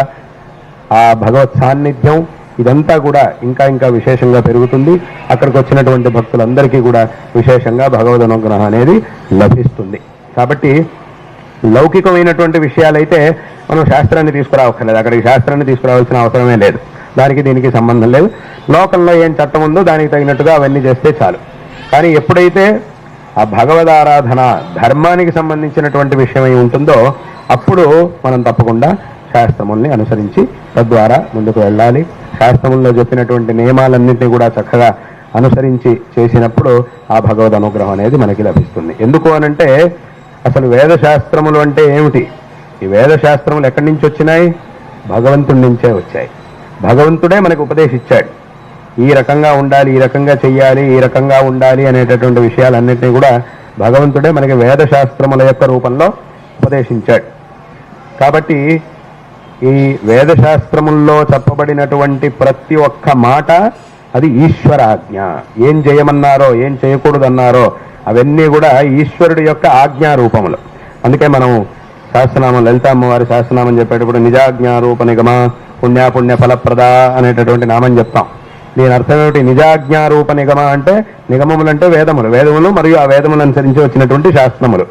ఆ భగవత్ సాన్నిధ్యం ఇదంతా కూడా ఇంకా ఇంకా విశేషంగా పెరుగుతుంది. అక్కడికి వచ్చినటువంటి భక్తులందరికీ కూడా విశేషంగా భగవద్ అనుగ్రహం అనేది లభిస్తుంది. కాబట్టి లౌకికమైనటువంటి విషయాలైతే మనం శాస్త్రాన్ని తీసుకురావక్కర్లేదు. అక్కడికి శాస్త్రాన్ని తీసుకురావాల్సిన అవసరమే లేదు. దానికి దీనికి సంబంధం లేదు. లోకంలో ఏం చట్టం ఉందో దానికి తగినట్టుగా అవన్నీ చేస్తే చాలు. కానీ ఎప్పుడైతే ఆ భగవద్ ఆరాధన ధర్మానికి సంబంధించినటువంటి విషయమై ఉంటుందో అప్పుడు మనం తప్పకుండా శాస్త్రముల్ని అనుసరించి తద్వారా ముందుకు వెళ్ళాలి. శాస్త్రముల్లో చెప్పినటువంటి నియమాలన్నింటినీ కూడా చక్కగా అనుసరించి చేసినప్పుడు ఆ భగవద్ అనుగ్రహం అనేది మనకి లభిస్తుంది. ఎందుకు అనంటే అసలు వేద శాస్త్రములు అంటే ఏమిటి? ఈ వేద శాస్త్రములు ఎక్కడి నుంచి వచ్చినాయి? భగవంతుడి నుంచే వచ్చాయి. భగవంతుడే మనకు ఉపదేశించాడు. ఈ రకంగా ఉండాలి, ఈ రకంగా చెయ్యాలి, ఈ రకంగా ఉండాలి అనేటటువంటి విషయాలన్నింటినీ కూడా భగవంతుడే మనకి వేదశాస్త్రముల యొక్క రూపంలో ఉపదేశించాడు. కాబట్టి ఈ వేదశాస్త్రముల్లో చెప్పబడినటువంటి ప్రతి ఒక్క మాట అది ఈశ్వరాజ్ఞ. ఏం చేయమన్నారో ఏం చేయకూడదన్నారో అవన్నీ కూడా ఈశ్వరుడి యొక్క ఆజ్ఞారూపములు. అందుకే మనం శాస్త్రనామం, లలితామ్మవారి శాస్త్రనామం చెప్పేటప్పుడు నిజాజ్ఞారూప నిగమ పుణ్యాపుణ్య ఫలప్రద అనేటటువంటి నామం చెప్తాం. దీని అర్థం ఏమిటి? నిజాజ్ఞారూప నిగమ అంటే నిగమములు అంటే వేదములు, వేదములు మరియు ఆ వేదములు అనుసరించి వచ్చినటువంటి శాస్త్రములు.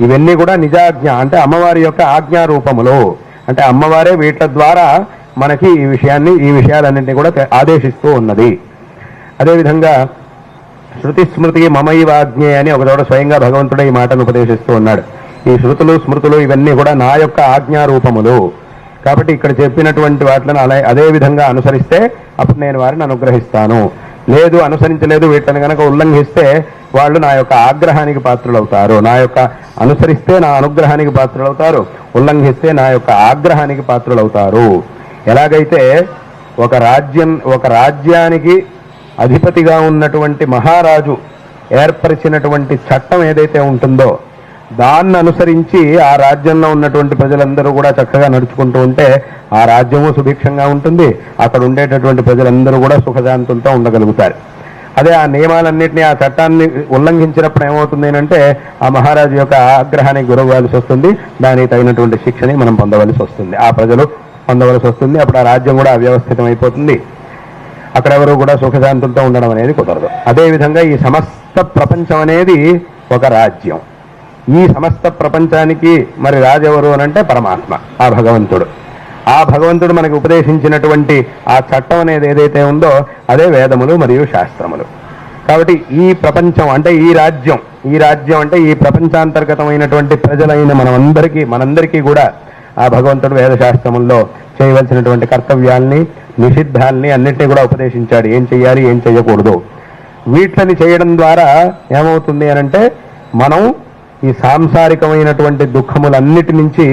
ఇవన్నీ కూడా నిజాజ్ఞ అంటే అమ్మవారి యొక్క ఆజ్ఞారూపములు. అంటే అమ్మవారే వీటి ద్వారా మనకి ఈ విషయాలన్నింటినీ కూడా ఆదేశిస్తూ ఉన్నది. అదేవిధంగా శృతి స్మృతి మమైవాజ్ఞే అని ఒక చోట స్వయంగా భగవంతుడే ఈ మాటను ఉపదేశిస్తూ ఉన్నాడు. ఈ శృతులు స్మృతులు ఇవన్నీ కూడా నా యొక్క ఆజ్ఞారూపములు. కాబట్టి ఇక్కడ చెప్పినటువంటి వాటిని అదే విధంగా అనుసరిస్తే అప్పుడు నేను వారిని అనుగ్రహిస్తాను. లేదు అనుసరించలేదు, వీటిని కనుక ఉల్లంఘిస్తే వాళ్ళు నా యొక్క ఆగ్రహానికి పాత్రులవుతారు. నా యొక్క అనుసరిస్తే నా అనుగ్రహానికి పాత్రులవుతారు, ఉల్లంఘిస్తే నా యొక్క ఆగ్రహానికి పాత్రులవుతారు. ఎలాగైతే ఒక రాజ్యానికి అధిపతిగా ఉన్నటువంటి మహారాజు ఏర్పరిచినటువంటి చట్టం ఏదైతే ఉంటుందో దాన్ని అనుసరించి ఆ రాజ్యంలో ఉన్నటువంటి ప్రజలందరూ కూడా చక్కగా నడుచుకుంటూ ఉంటే ఆ రాజ్యము సుభిక్షంగా ఉంటుంది, అక్కడ ఉండేటటువంటి ప్రజలందరూ కూడా సుఖశాంతులతో ఉండగలుగుతారు. అదే ఆ నియమాలన్నింటినీ, ఆ చట్టాన్ని ఉల్లంఘించినప్పుడు ఏమవుతుంది అంటే ఆ మహారాజు యొక్క ఆగ్రహానికి గురవ్వాల్సి వస్తుంది, దానికి తగినటువంటి శిక్షని మనం పొందవలసి వస్తుంది, ఆ ప్రజలు పొందవలసి వస్తుంది. అప్పుడు ఆ రాజ్యం కూడా అవ్యవస్థితం అయిపోతుంది, అక్కడెవరూ కూడా సుఖశాంతులతో ఉండడం అనేది కుదరదు. అదేవిధంగా ఈ సమస్త ప్రపంచం అనేది ఒక రాజ్యం. ఈ సమస్త ప్రపంచానికి మరి రాజెవరు అనంటే పరమాత్మ, ఆ భగవంతుడు. ఆ భగవంతుడు మనకు ఉపదేశించినటువంటి ఆ చట్టం అనేది ఏదైతే ఉందో అదే వేదములు మరియు శాస్త్రములు. కాబట్టి ఈ ప్రపంచం అంటే ఈ రాజ్యం అంటే ఈ ప్రపంచాంతర్గతమైనటువంటి ప్రజలైన మనందరికీ కూడా ఆ భగవంతుడు వేదశాస్త్రముల్లో చేయవలసినటువంటి కర్తవ్యాల్ని, నిషిద్ధాల్ని అన్నింటినీ కూడా ఉపదేశించాడు. ఏం చెయ్యాలి, ఏం చేయకూడదు. వీటిని చేయడం ద్వారా ఏమవుతుంది అనంటే మనం ఈ సాంసారికమైనటువంటి దుఃఖములన్నిటి నుంచి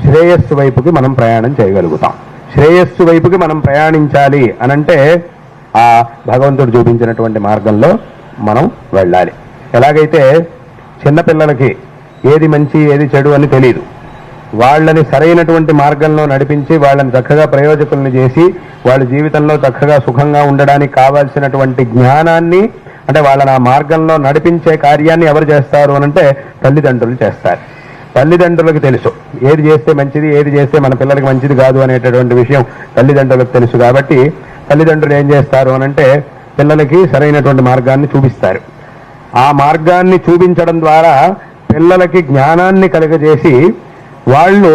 శ్రేయస్సు వైపుకి మనం ప్రయాణం చేయగలుగుతాం. శ్రేయస్సు వైపుకి మనం ప్రయాణించాలి అనంటే ఆ భగవంతుడు చూపించినటువంటి మార్గంలో మనం వెళ్ళాలి. ఎలాగైతే చిన్నపిల్లలకి ఏది మంచి ఏది చెడు అని తెలియదు, వాళ్ళని సరైనటువంటి మార్గంలో నడిపించి వాళ్ళని చక్కగా ప్రయోజకుల్ని చేసి వాళ్ళ జీవితంలో చక్కగా సుఖంగా ఉండడానికి కావాల్సినటువంటి జ్ఞానాన్ని అంటే వాళ్ళని ఆ మార్గంలో నడిపించే కార్యాన్ని ఎవరు చేస్తారు అనంటే తల్లిదండ్రులు చేస్తారు. తల్లిదండ్రులకు తెలుసు ఏది చేస్తే మంచిది, ఏది చేస్తే మన పిల్లలకి మంచిది కాదు అనేటటువంటి విషయం తల్లిదండ్రులకు తెలుసు. కాబట్టి తల్లిదండ్రులు ఏం చేస్తారు అనంటే పిల్లలకి సరైనటువంటి మార్గాన్ని చూపిస్తారు. ఆ మార్గాన్ని చూపించడం ద్వారా పిల్లలకి జ్ఞానాన్ని కలుగజేసి వాళ్ళు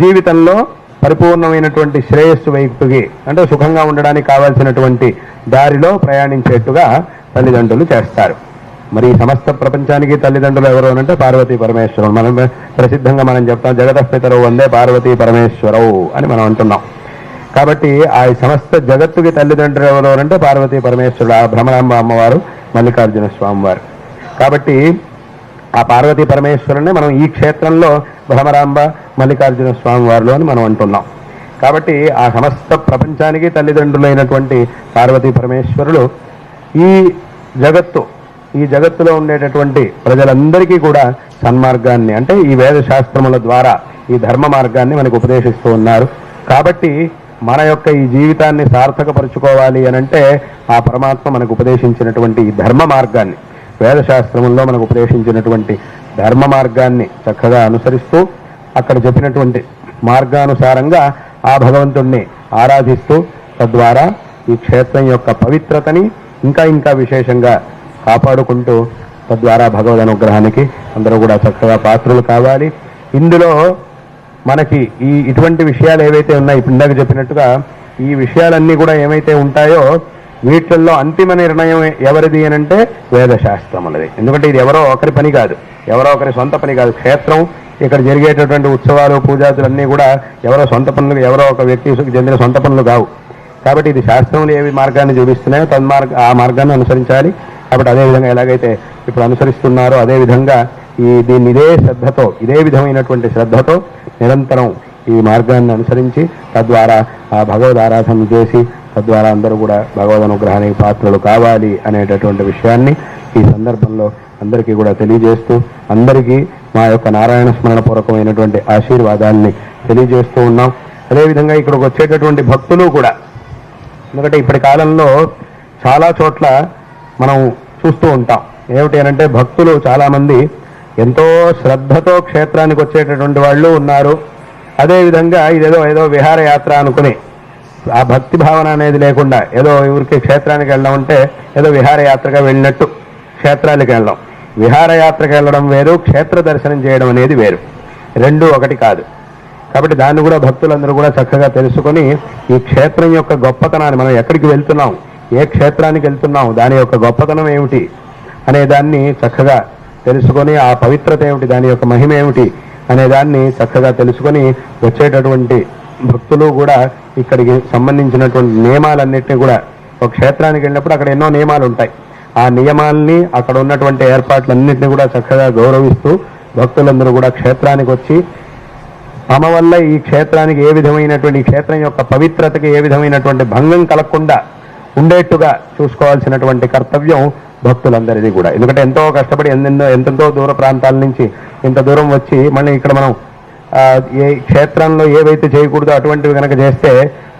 జీవితంలో పరిపూర్ణమైనటువంటి శ్రేయస్సు వైపుకి అంటే సుఖంగా ఉండడానికి కావాల్సినటువంటి దారిలో ప్రయాణించేట్టుగా తల్లిదండ్రులు చేస్తారు. మరి ఈ సమస్త ప్రపంచానికి తల్లిదండ్రులు ఎవరు అనంటే పార్వతీ పరమేశ్వరం. మనం ప్రసిద్ధంగా మనం చెప్తాం జగతఃపితరౌ వందే పార్వతీ పరమేశ్వరౌ అని మనం అంటున్నాం. కాబట్టి ఆ సమస్త జగత్తుకి తల్లిదండ్రులు ఎవరు అంటే పార్వతీ పరమేశ్వరుడు, ఆ భ్రమరాంబ అమ్మవారు, మల్లికార్జున స్వామి వారు. కాబట్టి ఆ పార్వతీ పరమేశ్వరుని మనం ఈ క్షేత్రంలో భ్రమరాంబ మల్లికార్జున స్వామి వారిలో అని మనం అంటున్నాం. కాబట్టి ఆ సమస్త ప్రపంచానికి తల్లిదండ్రులైనటువంటి పార్వతీ పరమేశ్వరులు ఈ జగత్తులో ఉండేటటువంటి ప్రజలందరికీ కూడా సన్మార్గాన్ని అంటే ఈ వేదశాస్త్రముల ద్వారా ఈ ధర్మ మార్గాన్ని మనకు ఉపదేశిస్తూ ఉన్నారు. కాబట్టి మన యొక్క ఈ జీవితాన్ని సార్థకపరుచుకోవాలి అనంటే ఆ పరమాత్మ మనకు ఉపదేశించినటువంటి ఈ ధర్మ మార్గాన్ని, వేదశాస్త్రముల్లో మనకు ఉపదేశించినటువంటి ధర్మ మార్గాన్ని చక్కగా అనుసరిస్తూ అక్కడ చెప్పినటువంటి మార్గానుసారంగా ఆ భగవంతుణ్ణి ఆరాధిస్తూ తద్వారా ఈ క్షేత్రం యొక్క పవిత్రతని ఇంకా విశేషంగా కాపాడుకుంటూ తద్వారా భగవద్ అనుగ్రహానికి అందరూ కూడా చక్కగా పాత్రులు కావాలి. ఇందులో మనకి ఇటువంటి విషయాలు ఏవైతే ఉన్నాయో ఇప్పుడు ఇందాక చెప్పినట్టుగా ఈ విషయాలన్నీ కూడా ఏమైతే ఉంటాయో వీటిల్లో అంతిమ నిర్ణయం ఎవరిది అనంటే వేదశాస్త్రములది. ఎందుకంటే ఇది ఎవరో ఒకరి పని కాదు, ఎవరో ఒకరి సొంత పని కాదు. క్షేత్రం ఇక్కడ జరిగేటటువంటి ఉత్సవాలు పూజాదులన్నీ కూడా ఎవరో సొంత పనులు, ఎవరో ఒక వ్యక్తికి చెందిన సొంత పనులు కావు. కాబట్టి ఇది శాస్త్రములు ఏవి మార్గాన్ని చూపిస్తున్నాయో ఆ మార్గాన్ని అనుసరించాలి. కాబట్టి అదేవిధంగా ఎలాగైతే ఇప్పుడు అనుసరిస్తున్నారో అదేవిధంగా దీన్ని ఇదే విధమైనటువంటి శ్రద్ధతో నిరంతరం ఈ మార్గాన్ని అనుసరించి తద్వారా ఆ భగవద్ ఆరాధన చేసి తద్వారా అందరూ కూడా భగవద్ అనుగ్రహానికి పాత్రలు కావాలి అనేటటువంటి విషయాన్ని ఈ సందర్భంలో అందరికీ కూడా తెలియజేస్తూ, అందరికీ మా యొక్క నారాయణ స్మరణ పూర్వకమైనటువంటి ఆశీర్వాదాలని తెలియజేస్తూ ఉన్నాం. అదేవిధంగా ఇక్కడికి వచ్చేటటువంటి భక్తులు కూడా, ఎందుకంటే ఇప్పటి కాలంలో చాలా చోట్ల మనం చూస్తూ ఉంటాం. ఏమిటి అనంటే భక్తులు చాలామంది ఎంతో శ్రద్ధతో క్షేత్రానికి వచ్చేటటువంటి వాళ్ళు ఉన్నారు. అదేవిధంగా ఏదో విహారయాత్ర అనుకుని ఆ భక్తి భావన అనేది లేకుండా ఏదో ఊరికి క్షేత్రానికి వెళ్ళడం అంటే ఏదో విహారయాత్రగా వెళ్ళినట్టు క్షేత్రాలకు వెళ్ళడం. విహారయాత్రకు వెళ్ళడం వేరు, క్షేత్ర దర్శనం చేయడం అనేది వేరు, రెండూ ఒకటి కాదు. కాబట్టి దాన్ని కూడా భక్తులందరూ కూడా చక్కగా తెలుసుకొని ఈ క్షేత్రం యొక్క గొప్పతనాన్ని, మనం ఎక్కడికి వెళ్తున్నాం, ఏ క్షేత్రానికి వెళ్తున్నాం, దాని యొక్క గొప్పతనం ఏమిటి అనే దాన్ని చక్కగా తెలుసుకొని, ఆ పవిత్రత ఏమిటి, దాని యొక్క మహిమ ఏమిటి అనే దాన్ని చక్కగా తెలుసుకొని వచ్చేటటువంటి భక్తులు కూడా ఇక్కడికి సంబంధించినటువంటి నియమాలన్నింటినీ కూడా, ఒక క్షేత్రానికి వెళ్ళినప్పుడు అక్కడ ఎన్నో నియమాలు ఉంటాయి. ఆ నియమాల్ని, అక్కడ ఉన్నటువంటి ఏర్పాట్లన్నింటినీ కూడా చక్కగా గౌరవిస్తూ భక్తులందరూ కూడా క్షేత్రానికి వచ్చి తమ వల్ల ఈ క్షేత్రానికి ఏ విధమైనటువంటి, ఈ క్షేత్రం యొక్క పవిత్రతకి ఏ విధమైనటువంటి భంగం కలగకుండా ఉండేట్టుగా చూసుకోవాల్సినటువంటి కర్తవ్యం భక్తులందరిది కూడా. ఎందుకంటే ఎంతో కష్టపడి ఎంతెంతో దూర ప్రాంతాల నుంచి ఇంత దూరం వచ్చి మళ్ళీ ఇక్కడ మనం ఏ క్షేత్రంలో ఏవైతే చేయకూడదో అటువంటివి కనుక చేస్తే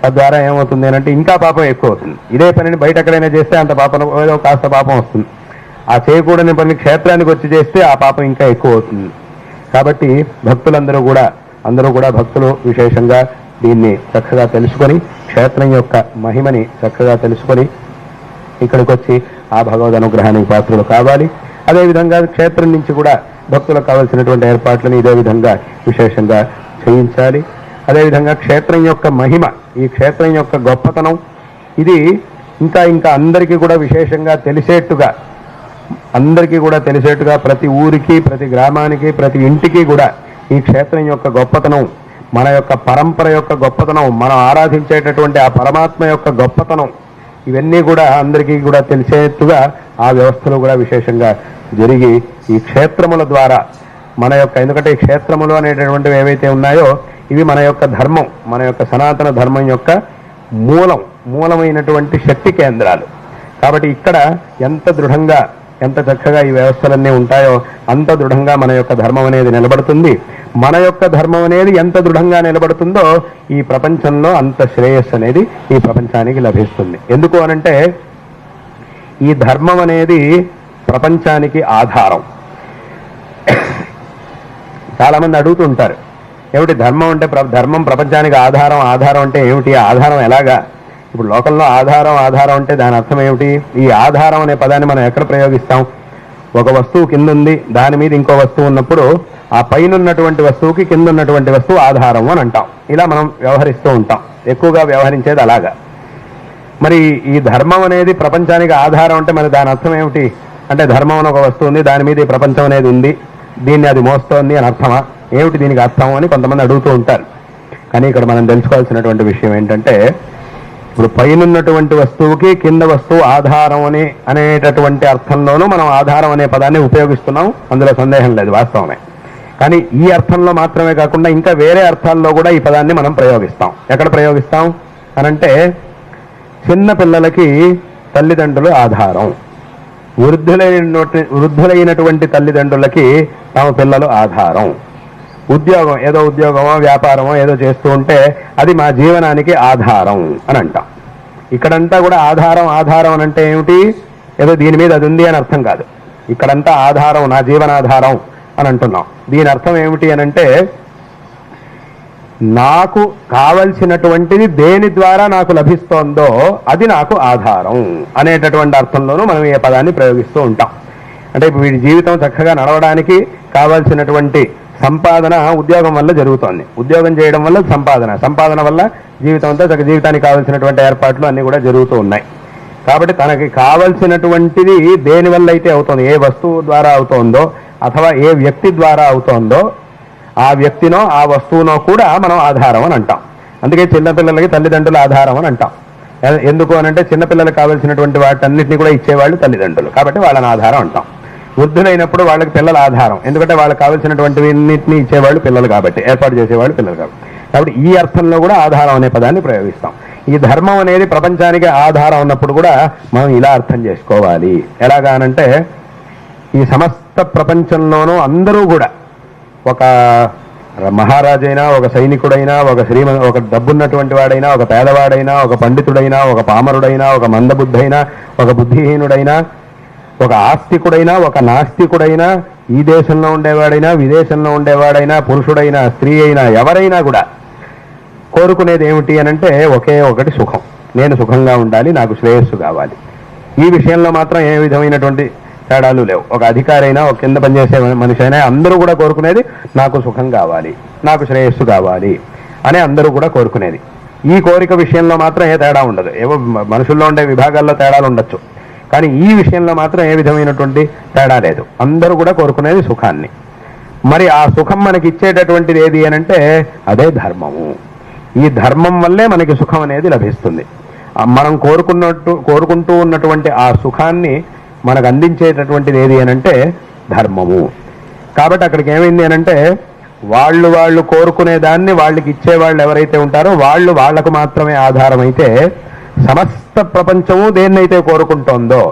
తద్వారా ఏమవుతుంది అంటే ఇంకా పాపం ఎక్కువ అవుతుంది. ఇదే పనిని బయట ఎక్కడైనా చేస్తే అంత పాపం, ఏదో కాస్త పాపం వస్తుంది. ఆ చేయకూడని పని క్షేత్రానికి వచ్చి చేస్తే ఆ పాపం ఇంకా ఎక్కువ అవుతుంది. కాబట్టి భక్తులందరూ కూడా, భక్తులు విశేషంగా దీన్ని చక్కగా తెలుసుకొని, క్షేత్రం యొక్క మహిమని చక్కగా తెలుసుకొని ఇక్కడికి వచ్చి ఆ భగవద్ అనుగ్రహానికి పాత్రలు కావాలి. అదేవిధంగా క్షేత్రం నుంచి కూడా భక్తులకు కావాల్సినటువంటి ఏర్పాట్లను ఇదే విధంగా విశేషంగా చేయించాలి. అదేవిధంగా క్షేత్రం యొక్క మహిమ, ఈ క్షేత్రం యొక్క గొప్పతనం ఇది ఇంకా అందరికీ కూడా విశేషంగా తెలిసేట్టుగా ప్రతి ఊరికి, ప్రతి గ్రామానికి, ప్రతి ఇంటికి కూడా ఈ క్షేత్రం యొక్క గొప్పతనం, మన యొక్క పరంపర యొక్క గొప్పతనం, మనం ఆరాధించేటటువంటి ఆ పరమాత్మ యొక్క గొప్పతనం, ఇవన్నీ కూడా అందరికీ కూడా తెలిసేట్టుగా ఆ వ్యవస్థలు కూడా విశేషంగా జరిగి ఈ క్షేత్రముల ద్వారా మన యొక్క, ఎందుకంటే ఈ క్షేత్రములు అనేటటువంటివి ఏవైతే ఉన్నాయో ఇవి మన యొక్క ధర్మం, మన యొక్క సనాతన ధర్మం యొక్క మూలమైనటువంటి శక్తి కేంద్రాలు. కాబట్టి ఇక్కడ ఎంత దృఢంగా, ఎంత చక్కగా ఈ వ్యవస్థలన్నీ ఉంటాయో అంత దృఢంగా మన యొక్క ధర్మం అనేది నిలబడుతుంది. మన యొక్క ధర్మం అనేది ఎంత దృఢంగా నిలబడుతుందో ఈ ప్రపంచంలో అంత శ్రేయస్సు అనేది ఈ ప్రపంచానికి లభిస్తుంది. ఎందుకు అనంటే ఈ ధర్మం అనేది ప్రపంచానికి ఆధారం. చాలామంది అడుగుతుంటారు, ఏమిటి ధర్మం అంటే, ధర్మం ప్రపంచానికి ఆధారం అంటే ఏమిటి, ఆధారం ఎలాగా? ఇప్పుడు లోకంలో ఆధారం అంటే దాని అర్థం ఏమిటి? ఈ ఆధారం అనే పదాన్ని మనం ఎక్కడ ప్రయోగిస్తాం? ఒక వస్తువు కింద ఉంది, దాని మీద ఇంకో వస్తువు ఉన్నప్పుడు ఆ పైన ఉన్నటువంటి వస్తువుకి కింద ఉన్నటువంటి వస్తువు ఆధారం అని అంటాం. ఇలా మనం వ్యవహరిస్తూ ఉంటాం, ఎక్కువగా వ్యవహరించేది అలాగా. మరి ఈ ధర్మం అనేది ప్రపంచానికి ఆధారం అంటే మరి దాని అర్థం ఏమిటి అంటే, ధర్మం అని ఒక వస్తువు ఉంది, దాని మీద ఈ ప్రపంచం అనేది ఉంది, దీన్ని అది మోస్తోంది అని అర్థమా? ఏమిటి దీనికి అర్థం అని కొంతమంది అడుగుతూ ఉంటారు. కానీ ఇక్కడ మనం తెలుసుకోవాల్సినటువంటి విషయం ఏంటంటే, ఇప్పుడు పైనున్నటువంటి వస్తువుకి కింద వస్తువు ఆధారం అనేటటువంటి అర్థంలోనూ మనం ఆధారం అనే పదాన్ని ఉపయోగిస్తున్నాం, అందులో సందేహం లేదు, వాస్తవమే. కానీ ఈ అర్థంలో మాత్రమే కాకుండా ఇంకా వేరే అర్థాల్లో కూడా ఈ పదాన్ని మనం ప్రయోగిస్తాం. ఎక్కడ ప్రయోగిస్తాం అనంటే, చిన్న పిల్లలకి తల్లిదండ్రులు ఆధారం, వృద్ధులైనటువంటి తల్లిదండ్రులకి తమ పిల్లలు ఆధారం. ఉద్యోగం, ఏదో ఉద్యోగమో వ్యాపారమో ఏదో చేస్తూ ఉంటే అది మా జీవనానికి ఆధారం అని అంటాం. ఇక్కడంతా కూడా ఆధారం అని అంటే ఏమిటి? ఏదో దీని మీద అది ఉంది అని అర్థం కాదు. ఇక్కడంతా ఆధారం, నా జీవనాధారం అని అంటున్నాం. దీని అర్థం ఏమిటి అనంటే, నాకు కావలసినటువంటిది దేని ద్వారా నాకు లభిస్తోందో అది నాకు ఆధారం అనేటటువంటి అర్థంలోనూ మనం ఈ పదాన్ని ప్రయోగిస్తూ ఉంటాం. అంటే ఇప్పుడు వీడి జీవితం చక్కగా నడవడానికి కావాల్సినటువంటి సంపాదన ఉద్యోగం వల్ల జరుగుతోంది, ఉద్యోగం చేయడం వల్ల సంపాదన వల్ల జీవితం అంతా జీవితానికి కావాల్సినటువంటి ఏర్పాట్లు అన్నీ కూడా జరుగుతూ ఉన్నాయి. కాబట్టి తనకి కావలసినటువంటిది దేని వల్ల అయితే అవుతోంది, ఏ వస్తువు ద్వారా అవుతోందో అథవా ఏ వ్యక్తి ద్వారా అవుతోందో ఆ వ్యక్తినో ఆ వస్తువునో కూడా మనం ఆధారం అని అంటాం. అందుకే చిన్నపిల్లలకి తల్లిదండ్రులు ఆధారం అని అంటాం. ఎందుకు అనంటే, చిన్నపిల్లలకు కావాల్సినటువంటి వాటన్నిటిని కూడా ఇచ్చేవాళ్ళు తల్లిదండ్రులు, కాబట్టి వాళ్ళని ఆధారం అంటాం. వృద్ధులైనప్పుడు వాళ్ళకి పిల్లల ఆధారం, ఎందుకంటే వాళ్ళకి కావాల్సినటువంటివన్నింటినీ ఇచ్చేవాళ్ళు పిల్లలు కాబట్టి, ఏర్పాటు చేసేవాళ్ళు పిల్లలు కాబట్టి. కాబట్టి ఈ అర్థంలో కూడా ఆధారం అనే పదాన్ని ప్రయోగిస్తాం. ఈ ధర్మం అనేది ప్రపంచానికి ఆధారం ఉన్నప్పుడు కూడా మనం ఇలా అర్థం చేసుకోవాలి. ఎలాగానంటే ఈ సమస్త ప్రపంచంలోనూ అందరూ కూడా ఒక మహారాజైనా, ఒక సైనికుడైనా, ఒక డబ్బున్నటువంటి వాడైనా, ఒక పేదవాడైనా, ఒక పండితుడైనా, ఒక పామరుడైనా, ఒక మందబుద్ధైనా, ఒక బుద్ధిహీనుడైనా, ఒక ఆస్తికుడైనా, ఒక నాస్తికుడైనా, ఈ దేశంలో ఉండేవాడైనా, విదేశంలో ఉండేవాడైనా, పురుషుడైనా, స్త్రీ అయినా, ఎవరైనా కూడా కోరుకునేది ఏమిటి అనంటే ఒకే ఒకటి సుఖం. నేను సుఖంగా ఉండాలి, నాకు శ్రేయస్సు కావాలి. ఈ విషయంలో మాత్రం ఏ విధమైనటువంటి తేడాలు లేవు. ఒక అధికారి అయినా, ఒక కింద పనిచేసే మనిషి అయినా అందరూ కూడా కోరుకునేది నాకు సుఖం కావాలి, నాకు శ్రేయస్సు కావాలి అని అందరూ కూడా కోరుకునేది. ఈ కోరిక విషయంలో మాత్రం ఏ తేడా ఉండదు. ఏవో మనుషుల్లో ఉండే విభాగాల్లో తేడాలు ఉండొచ్చు, కానీ ఈ విషయంలో మాత్రం ఏ విధమైనటువంటి తేడా లేదు. అందరూ కూడా కోరుకునేది సుఖాన్ని. మరి ఆ సుఖం మనకి ఇచ్చేటటువంటిది ఏది అనంటే అదే ధర్మము. ఈ ధర్మం వల్లే మనకి సుఖం అనేది లభిస్తుంది. మనం కోరుకుంటూ ఉన్నటువంటి ఆ సుఖాన్ని మనకు అందించేటటువంటిది ఏది అనంటే ధర్మము. కాబట్టి అక్కడికి ఏమైంది అనంటే వాళ్ళు కోరుకునే దాన్ని వాళ్ళకి ఇచ్చేవాళ్ళు ఎవరైతే ఉంటారో వాళ్లకు మాత్రమే ఆధారమైతే, సమస్త ప్రపంచము దేన్నైతే కోరుకుంటోందో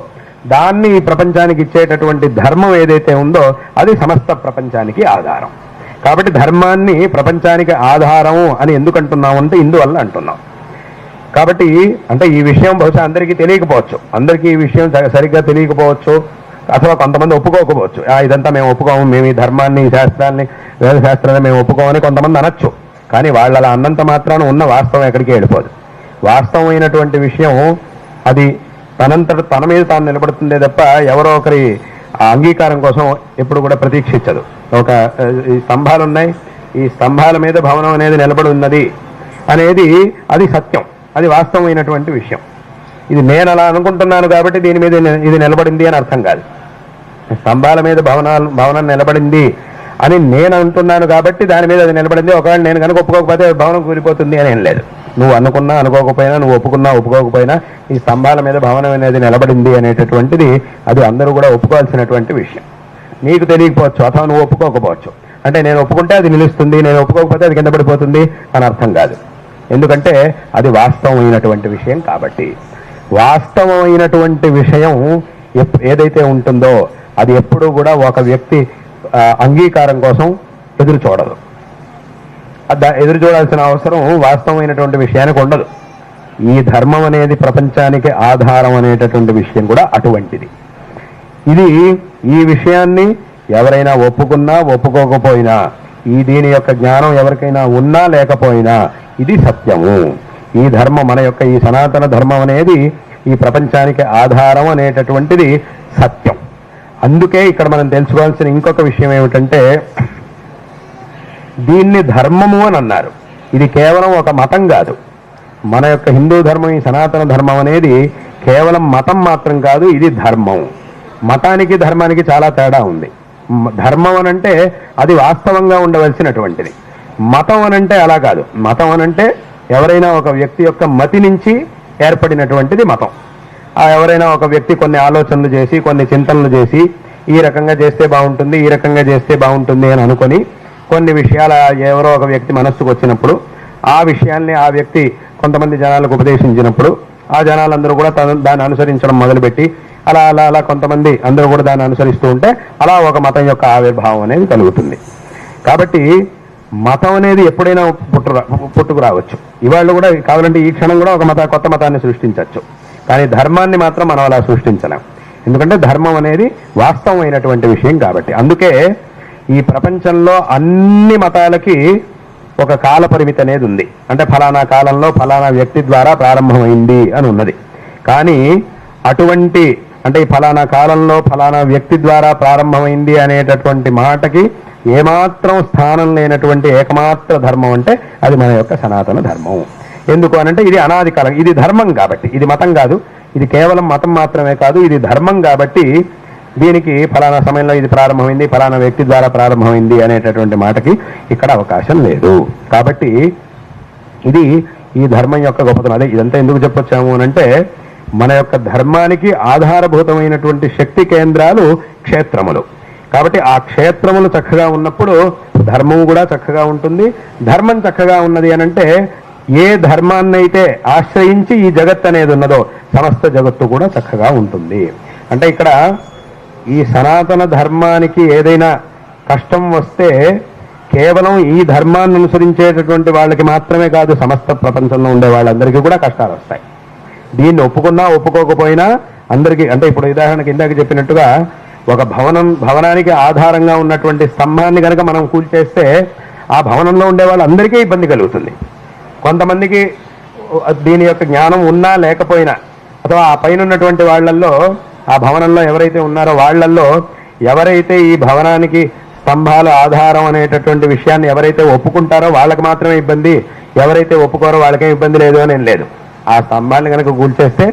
దాన్ని ఈ ప్రపంచానికి ఇచ్చేటటువంటి ధర్మం ఏదైతే ఉందో అది సమస్త ప్రపంచానికి ఆధారం. కాబట్టి ధర్మాన్ని ప్రపంచానికి ఆధారము అని ఎందుకు అంటున్నామంటే ఇందువల్ల అంటున్నాం. కాబట్టి అంటే ఈ విషయం బహుశా అందరికీ తెలియకపోవచ్చు, అందరికీ ఈ విషయం సరిగ్గా తెలియకపోవచ్చు, అథవా కొంతమంది ఒప్పుకోకపోవచ్చు. ఇదంతా మేము ఒప్పుకోము, మేము ఈ ధర్మాన్ని, ఈ శాస్త్రాన్ని, వేద శాస్త్రాన్ని మేము ఒప్పుకోమని కొంతమంది అనొచ్చు. కానీ వాళ్ళు అలా అన్నంత మాత్రాన ఉన్న వాస్తవం ఎక్కడికి వెళ్ళిపోదు. వాస్తవమైనటువంటి విషయం అది తన మీద తాను నిలబడుతుందే తప్ప ఎవరో ఒకరి అంగీకారం కోసం ఎప్పుడు కూడా ప్రతీక్షించదు. ఈ స్తంభాలు ఉన్నాయి, ఈ స్తంభాల మీద భవనం అనేది నిలబడి ఉన్నది అనేది అది సత్యం, అది వాస్తవమైనటువంటి విషయం. ఇది నేను అలా అనుకుంటున్నాను కాబట్టి దీని మీద ఇది నిలబడింది అని అర్థం కాదు. స్తంభాల మీద భవనం నిలబడింది అని నేను అంటున్నాను కాబట్టి దాని మీద అది నిలబడింది. ఒకవేళ నేను కనుక ఒప్పుకోకపోతే భవనం కూలిపోతుంది అని ఏం లేదు. నువ్వు అనుకున్నా అనుకోకపోయినా, నువ్వు ఒప్పుకున్నా ఒప్పుకోకపోయినా ఈ స్తంభాల మీద భవనం అనేది నిలబడింది అనేటటువంటిది అది అందరూ కూడా ఒప్పుకోవాల్సినటువంటి విషయం. నీకు తెలియకపోవచ్చు, అథవా నువ్వు ఒప్పుకోకపోవచ్చు. అంటే నేను ఒప్పుకుంటే అది నిలుస్తుంది, నేను ఒప్పుకోకపోతే అది కింద పడిపోతుంది అని అర్థం కాదు. ఎందుకంటే అది వాస్తవమైనటువంటి విషయం. కాబట్టి వాస్తవమైనటువంటి విషయం ఏదైతే ఉంటుందో అది ఎప్పుడూ కూడా ఒక వ్యక్తి అంగీకారం కోసం ఎదురు చూడదు. ఎదురు చూడాల్సిన అవసరం వాస్తవమైనటువంటి విషయానికి ఉండదు. ఈ ధర్మం అనేది ప్రపంచానికి ఆధారం అనేటటువంటి విషయం కూడా అటువంటిది. ఈ విషయాన్ని ఎవరైనా ఒప్పుకున్నా ఒప్పుకోకపోయినా, దీని యొక్క జ్ఞానం ఎవరికైనా ఉన్నా లేకపోయినా ఇది సత్యము. ఈ ధర్మం, మన యొక్క ఈ సనాతన ధర్మం అనేది ఈ ప్రపంచానికి ఆధారం అనేటటువంటిది సత్యం. అందుకే ఇక్కడ మనం తెలుసుకోవాల్సిన ఇంకొక విషయం ఏమిటంటే దీన్ని ధర్మము అని అన్నారు. ఇది కేవలం ఒక మతం కాదు. మన యొక్క హిందూ ధర్మం, ఈ సనాతన ధర్మం అనేది కేవలం మతం మాత్రం కాదు, ఇది ధర్మం. మతానికి ధర్మానికి చాలా తేడా ఉంది. ధర్మం అనంటే అది వాస్తవంగా ఉండవలసినటువంటిది. మతం అనంటే అలా కాదు. మతం అనంటే ఎవరైనా ఒక వ్యక్తి యొక్క మతి నుంచి ఏర్పడినటువంటిది మతం. ఎవరైనా ఒక వ్యక్తి కొన్ని ఆలోచనలు చేసి, కొన్ని చింతనలు చేసి, ఈ రకంగా చేస్తే బాగుంటుంది, ఈ రకంగా చేస్తే బాగుంటుంది అని అనుకొని కొన్ని విషయాల ఎవరో ఒక వ్యక్తి మనస్సుకు వచ్చినప్పుడు ఆ విషయాల్ని ఆ వ్యక్తి కొంతమంది జనాలకు ఉపదేశించినప్పుడు ఆ జనాలందరూ కూడా దాన్ని అనుసరించడం మొదలుపెట్టి అలా అలా అలా కొంతమంది అందరూ కూడా దాన్ని అనుసరిస్తూ ఉంటే అలా ఒక మతం యొక్క ఆవిర్భావం అనేది కలుగుతుంది. కాబట్టి మతం అనేది ఎప్పుడైనా పుట్టుకు రావచ్చు. ఇవాళ కూడా కావాలంటే ఈ క్షణం కూడా ఒక కొత్త మతాన్ని సృష్టించవచ్చు. కానీ ధర్మాన్ని మాత్రం మనం అలా సృష్టించలేం. ఎందుకంటే ధర్మం అనేది వాస్తవమైనటువంటి విషయం కాబట్టి. అందుకే ఈ ప్రపంచంలో అన్ని మతాలకి ఒక కాల పరిమితి అనేది ఉంది. అంటే ఫలానా కాలంలో ఫలానా వ్యక్తి ద్వారా ప్రారంభమైంది అని ఉన్నది. కానీ అటువంటి అంటే ఈ ఫలానా కాలంలో ఫలానా వ్యక్తి ద్వారా ప్రారంభమైంది అనేటటువంటి మాటకి ఏమాత్రం స్థానం లేనటువంటి ఏకమాత్ర ధర్మం అంటే అది మన యొక్క సనాతన ధర్మం. ఎందుకు అనంటే ఇది అనాది కాలం, ఇది ధర్మం కాబట్టి. ఇది మతం కాదు, ఇది కేవలం మతం మాత్రమే కాదు, ఇది ధర్మం కాబట్టి దీనికి ఫలానా సమయంలో ఇది ప్రారంభమైంది, ఫలానా వ్యక్తి ద్వారా ప్రారంభమైంది అనేటటువంటి మాటకి ఇక్కడ అవకాశం లేదు. కాబట్టి ఇది ఈ ధర్మం యొక్క గొప్పతనం. అదే ఇదంతా ఎందుకు చెప్పొచ్చాము అనంటే మన యొక్క ధర్మానికి ఆధారభూతమైనటువంటి శక్తి కేంద్రాలు క్షేత్రములు. కాబట్టి ఆ క్షేత్రములు చక్కగా ఉన్నప్పుడు ధర్మం కూడా చక్కగా ఉంటుంది. ధర్మం చక్కగా ఉన్నది అనంటే ఏ ధర్మాన్నైతే ఆశ్రయించి ఈ జగత్ అనేది ఉన్నదో సమస్త జగత్తు కూడా చక్కగా ఉంటుంది. అంటే ఇక్కడ ఈ సనాతన ధర్మానికి ఏదైనా కష్టం వస్తే కేవలం ఈ ధర్మాన్ని అనుసరించేటటువంటి వాళ్ళకి మాత్రమే కాదు, సమస్త ప్రపంచంలో ఉండే వాళ్ళందరికీ కూడా కష్టాలు వస్తాయి. దీన్ని ఒప్పుకున్నా ఒప్పుకోకపోయినా అందరికీ, అంటే ఇప్పుడు ఉదాహరణకి ఇందాక చెప్పినట్టుగా ఒక భవనానికి ఆధారంగా ఉన్నటువంటి స్తంభాన్ని కనుక మనం కూల్చేస్తే ఆ భవనంలో ఉండే వాళ్ళందరికీ ఇబ్బంది కలుగుతుంది. కొంతమందికి దీని యొక్క జ్ఞానం ఉన్నా లేకపోయినా, అథవా ఆ పైన ఉన్నటువంటి వాళ్ళల్లో, ఆ భవనంలో ఎవరైతే ఉన్నారో వాళ్ళల్లో ఎవరైతే ఈ భవనానికి స్తంభాలు ఆధారం అనేటటువంటి విషయాన్ని ఎవరైతే ఒప్పుకుంటారో వాళ్ళకి మాత్రమే ఇబ్బంది, ఎవరైతే ఒప్పుకోరో వాళ్ళకేం ఇబ్బంది లేదు అని ఏం లేదు. ఆ స్తంభాన్ని కనుక కూల్చేస్తే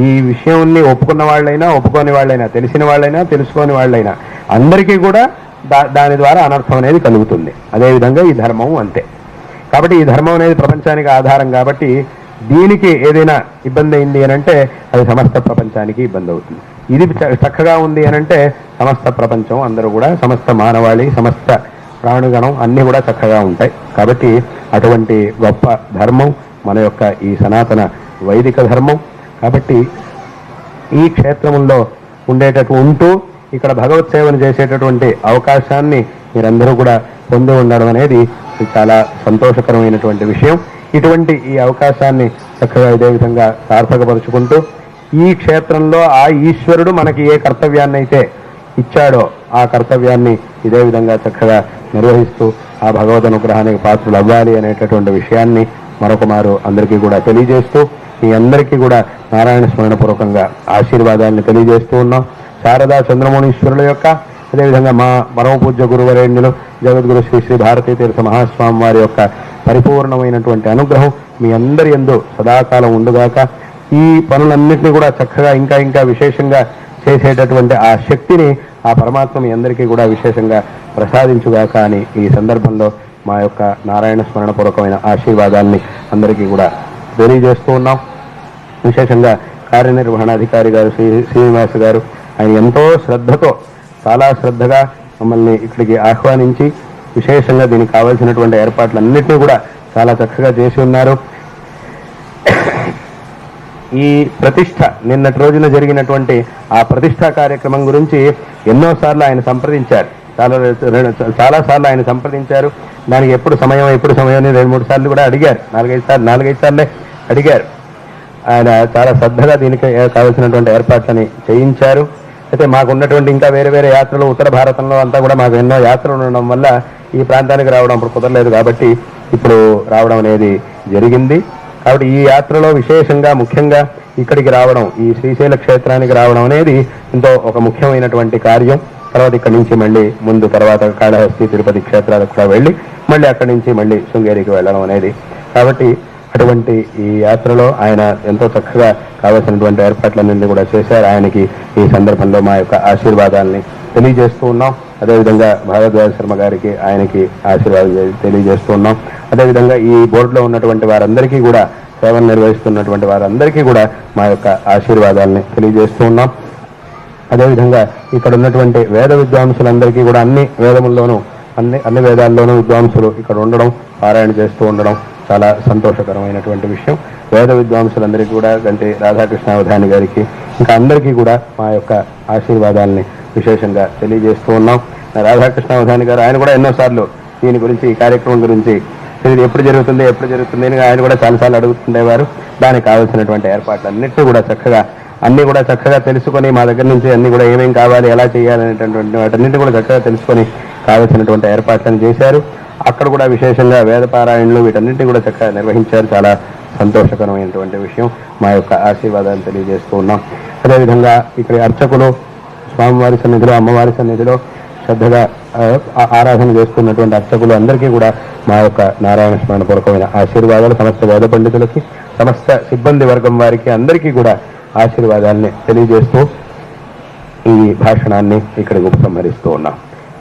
ఈ విషయాన్ని ఒప్పుకున్న వాళ్ళైనా ఒప్పుకోని వాళ్ళైనా, తెలిసిన వాళ్ళైనా తెలుసుకోని వాళ్ళైనా అందరికీ కూడా దాని ద్వారా అనర్థం అనేది కలుగుతుంది. అదేవిధంగా ఈ ధర్మం అంతే. కాబట్టి ఈ ధర్మం అనేది ప్రపంచానికి ఆధారం కాబట్టి దీనికి ఏదైనా ఇబ్బంది అయింది అని అంటే అది సమస్త ప్రపంచానికి ఇబ్బంది అవుతుంది. ఇది చక్కగా ఉంది అని అంటే సమస్త ప్రపంచం అందరూ కూడా, సమస్త మానవాళి, సమస్త ప్రాణుగణం అన్నీ కూడా చక్కగా ఉంటాయి. కాబట్టి అటువంటి గొప్ప ధర్మం మన యొక్క ఈ సనాతన వైదిక ధర్మం. కాబట్టి ఈ క్షేత్రంలో ఉంటూ ఇక్కడ భగవత్ సేవను చేసేటటువంటి అవకాశాన్ని మీరందరూ కూడా పొంది ఉండడం అనేది చాలా సంతోషకరమైనటువంటి విషయం. ఇటువంటి ఈ అవకాశాన్ని చక్కగా ఇదే విధంగా సార్థకపరుచుకుంటూ ఈ క్షేత్రంలో ఆ ఈశ్వరుడు మనకి ఏ కర్తవ్యాన్ని అయితే ఇచ్చాడో ఆ కర్తవ్యాన్ని ఇదే విధంగా చక్కగా నిర్వహిస్తూ ఆ భగవద్ అనుగ్రహానికి పాత్రలు అవ్వాలి అనేటటువంటి విషయాన్ని మరొక మారు అందరికీ కూడా తెలియజేస్తూ మీ అందరికీ కూడా నారాయణ స్మరణపూర్వకంగా ఆశీర్వాదాన్ని తెలియజేస్తూ ఉన్నాం. శారదా చంద్రమౌళీశ్వరుల యొక్క, అదేవిధంగా మా పరమ పూజ్య గురువరేణ్యులు జగద్గురు శ్రీ శ్రీ భారతీ తీర్థ మహాస్వామి వారి యొక్క పరిపూర్ణమైనటువంటి అనుగ్రహం మీ అందరి యందు సదాకాలం ఉండుగాక. ఈ పనులన్నింటినీ కూడా చక్కగా ఇంకా ఇంకా విశేషంగా చేసేటటువంటి ఆ శక్తిని ఆ పరమాత్మ మీ అందరికీ కూడా విశేషంగా ప్రసాదించుగాక అని ఈ సందర్భంలో మా యొక్క నారాయణ స్మరణపూర్వకమైన ఆశీర్వాదాన్ని అందరికీ కూడా తెలియజేస్తూ ఉన్నాం. విశేషంగా కార్యనిర్వహణాధికారి గారు శ్రీనివాస్ గారు, ఆయన ఎంతో శ్రద్ధతో, చాలా శ్రద్ధగా మమ్మల్ని ఇక్కడికి ఆహ్వానించి విశేషంగా దీనికి కావాల్సినటువంటి ఏర్పాట్లన్నింటినీ కూడా చాలా చక్కగా చేసి ఉన్నారు. ఈ ప్రతిష్ట నిన్నటి రోజున జరిగినటువంటి ఆ ప్రతిష్టా కార్యక్రమం గురించి ఎన్నోసార్లు ఆయన సంప్రదించారు, చాలాసార్లు ఆయన సంప్రదించారు. దానికి ఎప్పుడు సమయం అని 2-3 సార్లు కూడా అడిగారు, 4-5 సార్లే అడిగారు. ఆయన చాలా శ్రద్ధగా దీనికి కావాల్సినటువంటి ఏర్పాట్లని చేయించారు. అయితే మాకున్నటువంటి ఇంకా వేరే వేరే యాత్రలు ఉత్తర భారతంలో అంతా కూడా మాకు ఎన్నో యాత్రలు ఉండడం వల్ల ఈ ప్రాంతానికి రావడం అప్పుడు కుదరలేదు. కాబట్టి ఇప్పుడు రావడం అనేది జరిగింది. కాబట్టి ఈ యాత్రలో విశేషంగా ముఖ్యంగా ఇక్కడికి రావడం, ఈ శ్రీశైల క్షేత్రానికి రావడం అనేది ఎంతో ఒక ముఖ్యమైనటువంటి కార్యం. తర్వాత ఇక్కడి నుంచి మళ్ళీ తర్వాత కాళహస్తి, తిరుపతి క్షేత్రాలకు కూడా వెళ్ళి మళ్ళీ అక్కడి నుంచి మళ్ళీ శృంగేరికి వెళ్ళడం అనేది. కాబట్టి అటువంటి ఈ యాత్రలో ఆయన ఎంతో చక్కగా కావాల్సినటువంటి ఏర్పాట్లన్నింటినీ కూడా చేశారు. ఆయనకి ఈ సందర్భంలో మా యొక్క ఆశీర్వాదాలని తెలియజేస్తూ ఉన్నాం. అదేవిధంగా భారద్వాజ శర్మ గారికి ఆయనకి ఆశీర్వాదం తెలియజేస్తూ ఉన్నాం. అదేవిధంగా ఈ బోర్డులో ఉన్నటువంటి వారందరికీ కూడా, సేవలు నిర్వహిస్తున్నటువంటి వారందరికీ కూడా మా యొక్క ఆశీర్వాదాలని తెలియజేస్తూ ఉన్నాం. అదేవిధంగా ఇక్కడ ఉన్నటువంటి వేద విద్వాంసులందరికీ కూడా అన్ని వేదముల్లోనూ అన్ని వేదాల్లోనూ విద్వాంసులు ఇక్కడ ఉండడం, పారాయణ చేస్తూ ఉండడం చాలా సంతోషకరమైనటువంటి విషయం. వేద విద్వాంసులందరికీ కూడా గంటి రాధాకృష్ణ అవధాని గారికి ఇంకా అందరికీ కూడా మా యొక్క ఆశీర్వాదాలని విశేషంగా తెలియజేస్తూ ఉన్నాం. రాధాకృష్ణ అవధాని గారు ఆయన కూడా ఎన్నోసార్లు దీని గురించి, ఈ కార్యక్రమం గురించి ఇది ఎప్పుడు జరుగుతుంది అని ఆయన కూడా చాలాసార్లు అడుగుతుండేవారు. దానికి కావాల్సినటువంటి ఏర్పాట్లన్నింటినీ కూడా అన్ని కూడా చక్కగా తెలుసుకొని మా దగ్గర నుంచి అన్ని కూడా ఏమేం కావాలి, ఎలా చేయాలనేటటువంటి వాటన్నింటినీ కూడా చక్కగా తెలుసుకొని కావాల్సినటువంటి ఏర్పాట్లను చేశారు. అక్కడ కూడా విశేషంగా వేద పారాయణలు వీటన్నింటినీ కూడా చక్కగా నిర్వహించారు. చాలా సంతోషకరమైనటువంటి విషయం. మా యొక్క ఆశీర్వాదాలు తెలియజేస్తూ ఉన్నాం. అదేవిధంగా ఇక్కడ అర్చకులు స్వామివారి సన్నిధిలో, అమ్మవారి సన్నిధిలో శ్రద్ధగా ఆరాధన చేస్తున్నటువంటి అర్చకులు అందరికీ కూడా మా యొక్క నారాయణ స్మరణపూర్వకమైన ఆశీర్వాదాలు, సమస్త వేద పండితులకి, సమస్త సిబ్బంది వర్గం వారికి అందరికీ కూడా ఆశీర్వాదాలని తెలియజేస్తూ ఈ భాషణాన్ని ఇక్కడికి ఉపసంహరిస్తూ ఉన్నాం.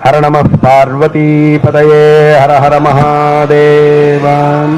హర నమః పార్వతీపతయే, హర హర మహాదేవాన్.